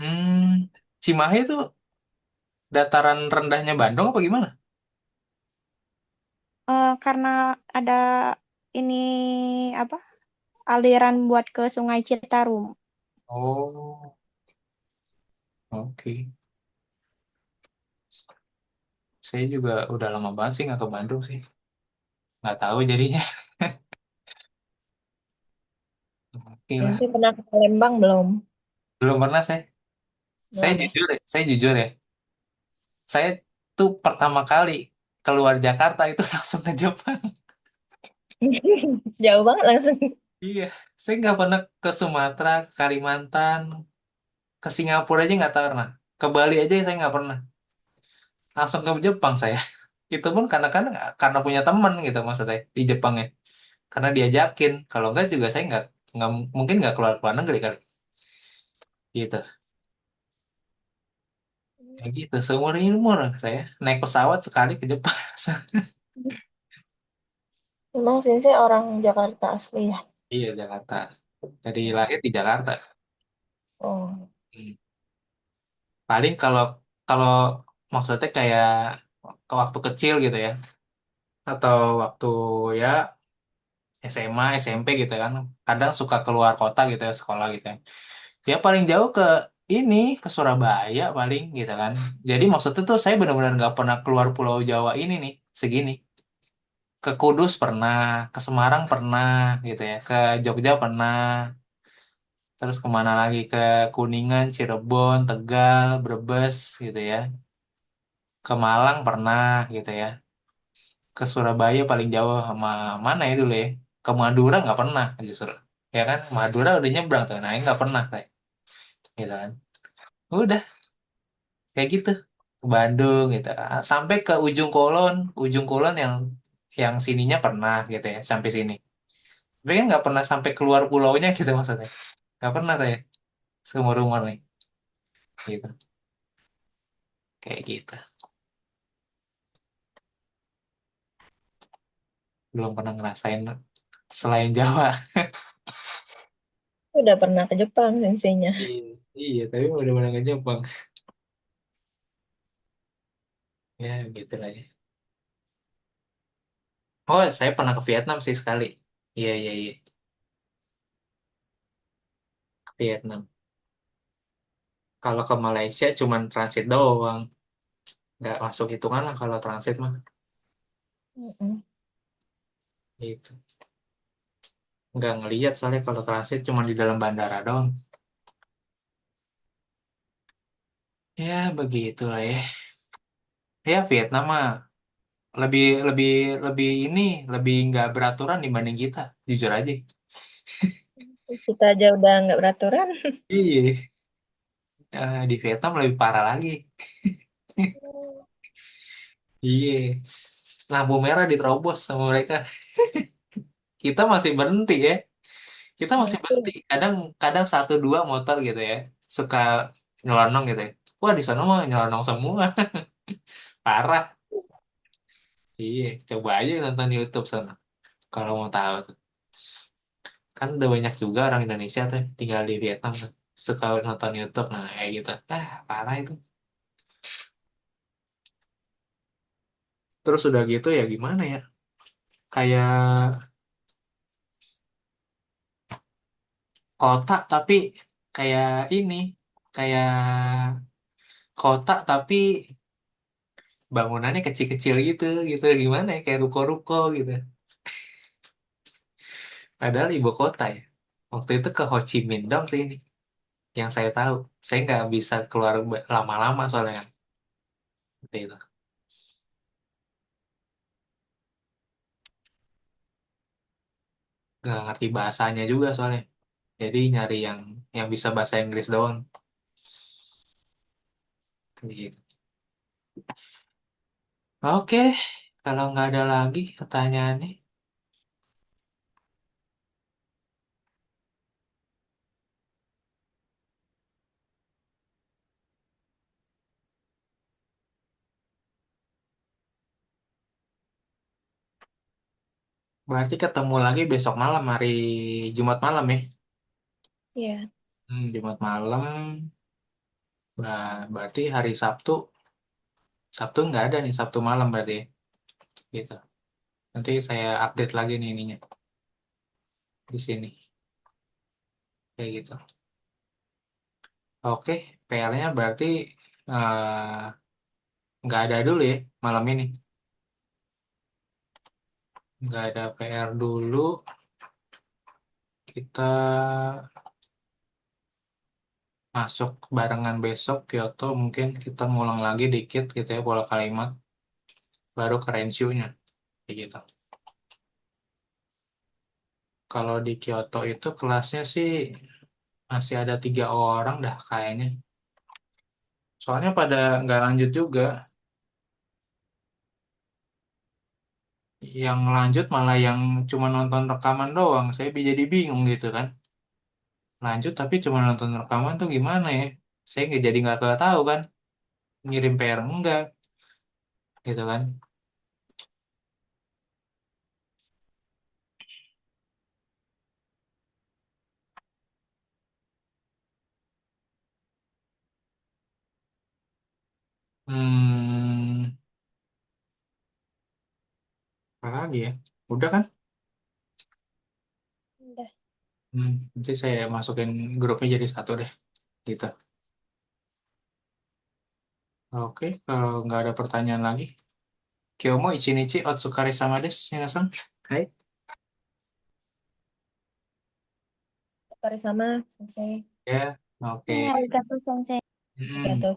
Hmm, Cimahi itu dataran rendahnya Bandung apa gimana? Karena ada ini apa aliran buat ke Sungai Citarum. Oh, oke. Saya juga udah lama banget sih nggak ke Bandung sih. Nggak tahu jadinya. Oke lah. Nanti pernah ke Palembang belum? Belum pernah saya. Saya Belum ya? jujur ya. Saya jujur ya. Saya tuh pertama kali keluar Jakarta itu langsung ke Jepang. Jauh banget langsung. Iya. Saya nggak pernah ke Sumatera, ke Kalimantan, ke Singapura aja nggak pernah. Ke Bali aja saya nggak pernah. Langsung ke Jepang saya. Itu pun karena punya teman gitu maksudnya di Jepang ya. Karena diajakin. Kalau enggak juga saya nggak mungkin nggak keluar negeri kan. Gitu. Ya gitu. Seumur umur saya naik pesawat sekali ke Jepang. Memang sih saya orang Jakarta asli ya. Iya Jakarta. Jadi lahir di Jakarta. Oh, Hmm. Paling kalau kalau maksudnya kayak ke waktu kecil gitu ya, atau waktu ya SMA, SMP gitu kan, kadang suka keluar kota gitu ya sekolah gitu ya. Ya paling jauh ke ini ke Surabaya paling gitu kan. Jadi maksudnya tuh saya benar-benar nggak pernah keluar Pulau Jawa ini nih segini. Ke Kudus pernah, ke Semarang pernah gitu ya, ke Jogja pernah, terus kemana lagi ke Kuningan, Cirebon, Tegal, Brebes gitu ya. Ke Malang pernah gitu ya. Ke Surabaya paling jauh sama mana ya dulu ya. Ke Madura nggak pernah justru. Ya kan, Madura udah nyebrang tuh. Nah, ini nggak pernah kayak gitu kan. Udah kayak gitu. Ke Bandung gitu. Sampai ke Ujung Kulon yang sininya pernah gitu ya, sampai sini. Tapi kan nggak pernah sampai keluar pulaunya gitu maksudnya. Nggak pernah saya seumur umur nih. Gitu. Kayak gitu. Belum pernah ngerasain selain Jawa. udah pernah ke Jepang senseinya. Iya, iya, tapi udah pernah ke Jepang. Ya, gitu lah ya. Oh, saya pernah ke Vietnam sih sekali. Iya, iya, iya. Ke Vietnam. Kalau ke Malaysia cuman transit doang. Nggak masuk hitungan lah kalau transit mah. Mm-mm. Gitu. Nggak ngelihat soalnya kalau transit cuma di dalam bandara doang. Ya, begitulah ya. Ya, Vietnam mah lebih lebih lebih ini lebih nggak beraturan dibanding kita, jujur aja. Kita aja udah nggak beraturan. Iya, di Vietnam lebih parah lagi. Iya, lampu merah diterobos sama mereka. Kita masih berhenti ya. Kita masih berhenti. Masih. Kadang kadang satu dua motor gitu ya, suka nyelonong gitu ya. Wah di sana mah nyelonong semua, parah. Iya, coba aja nonton YouTube sana. Kalau mau tahu tuh. Kan udah banyak juga orang Indonesia tuh tinggal di Vietnam tuh. Suka nonton YouTube, nah kayak gitu. Ah, parah itu. Terus udah gitu ya gimana ya? Kayak kota tapi kayak ini, kayak kota tapi bangunannya kecil-kecil gitu, gitu gimana ya? Kayak ruko-ruko gitu. Padahal ibu kota ya. Waktu itu ke Ho Chi Minh dong sih ini. Yang saya tahu. Saya nggak bisa keluar lama-lama soalnya kan. Seperti itu. Nggak ngerti bahasanya juga soalnya. Jadi nyari yang bisa bahasa Inggris doang. Gitu. Oke, kalau nggak ada lagi pertanyaannya, berarti ketemu lagi besok malam, hari Jumat malam ya. Iya. Jumat malam, berarti hari Sabtu, Sabtu nggak ada nih, Sabtu malam berarti ya. Gitu. Nanti saya update lagi nih ininya di sini, kayak gitu. Oke, PR-nya berarti nggak ada dulu ya malam ini. Nggak ada PR dulu. Kita masuk barengan besok Kyoto, mungkin kita ngulang lagi dikit gitu ya pola kalimat, baru ke Renshu-nya kayak gitu. Kalau di Kyoto itu kelasnya sih masih ada 3 orang dah kayaknya. Soalnya pada nggak lanjut juga. Yang lanjut malah yang cuma nonton rekaman doang. Saya jadi bingung gitu kan. Lanjut tapi cuma nonton rekaman tuh gimana ya? Saya nggak jadi nggak tahu kan. Ngirim PR enggak gitu kan. Hmm, apa lagi ya? Udah kan? Udah. Nanti saya masukin grupnya jadi satu deh. Gitu. Oke, kalau nggak ada pertanyaan lagi. Kyomo ichinichi otsukare sama desu, minasan. Hai. Hari sama selesai. Ya, oke. Arigatou, Sensei. Hmm. Oke, tuh.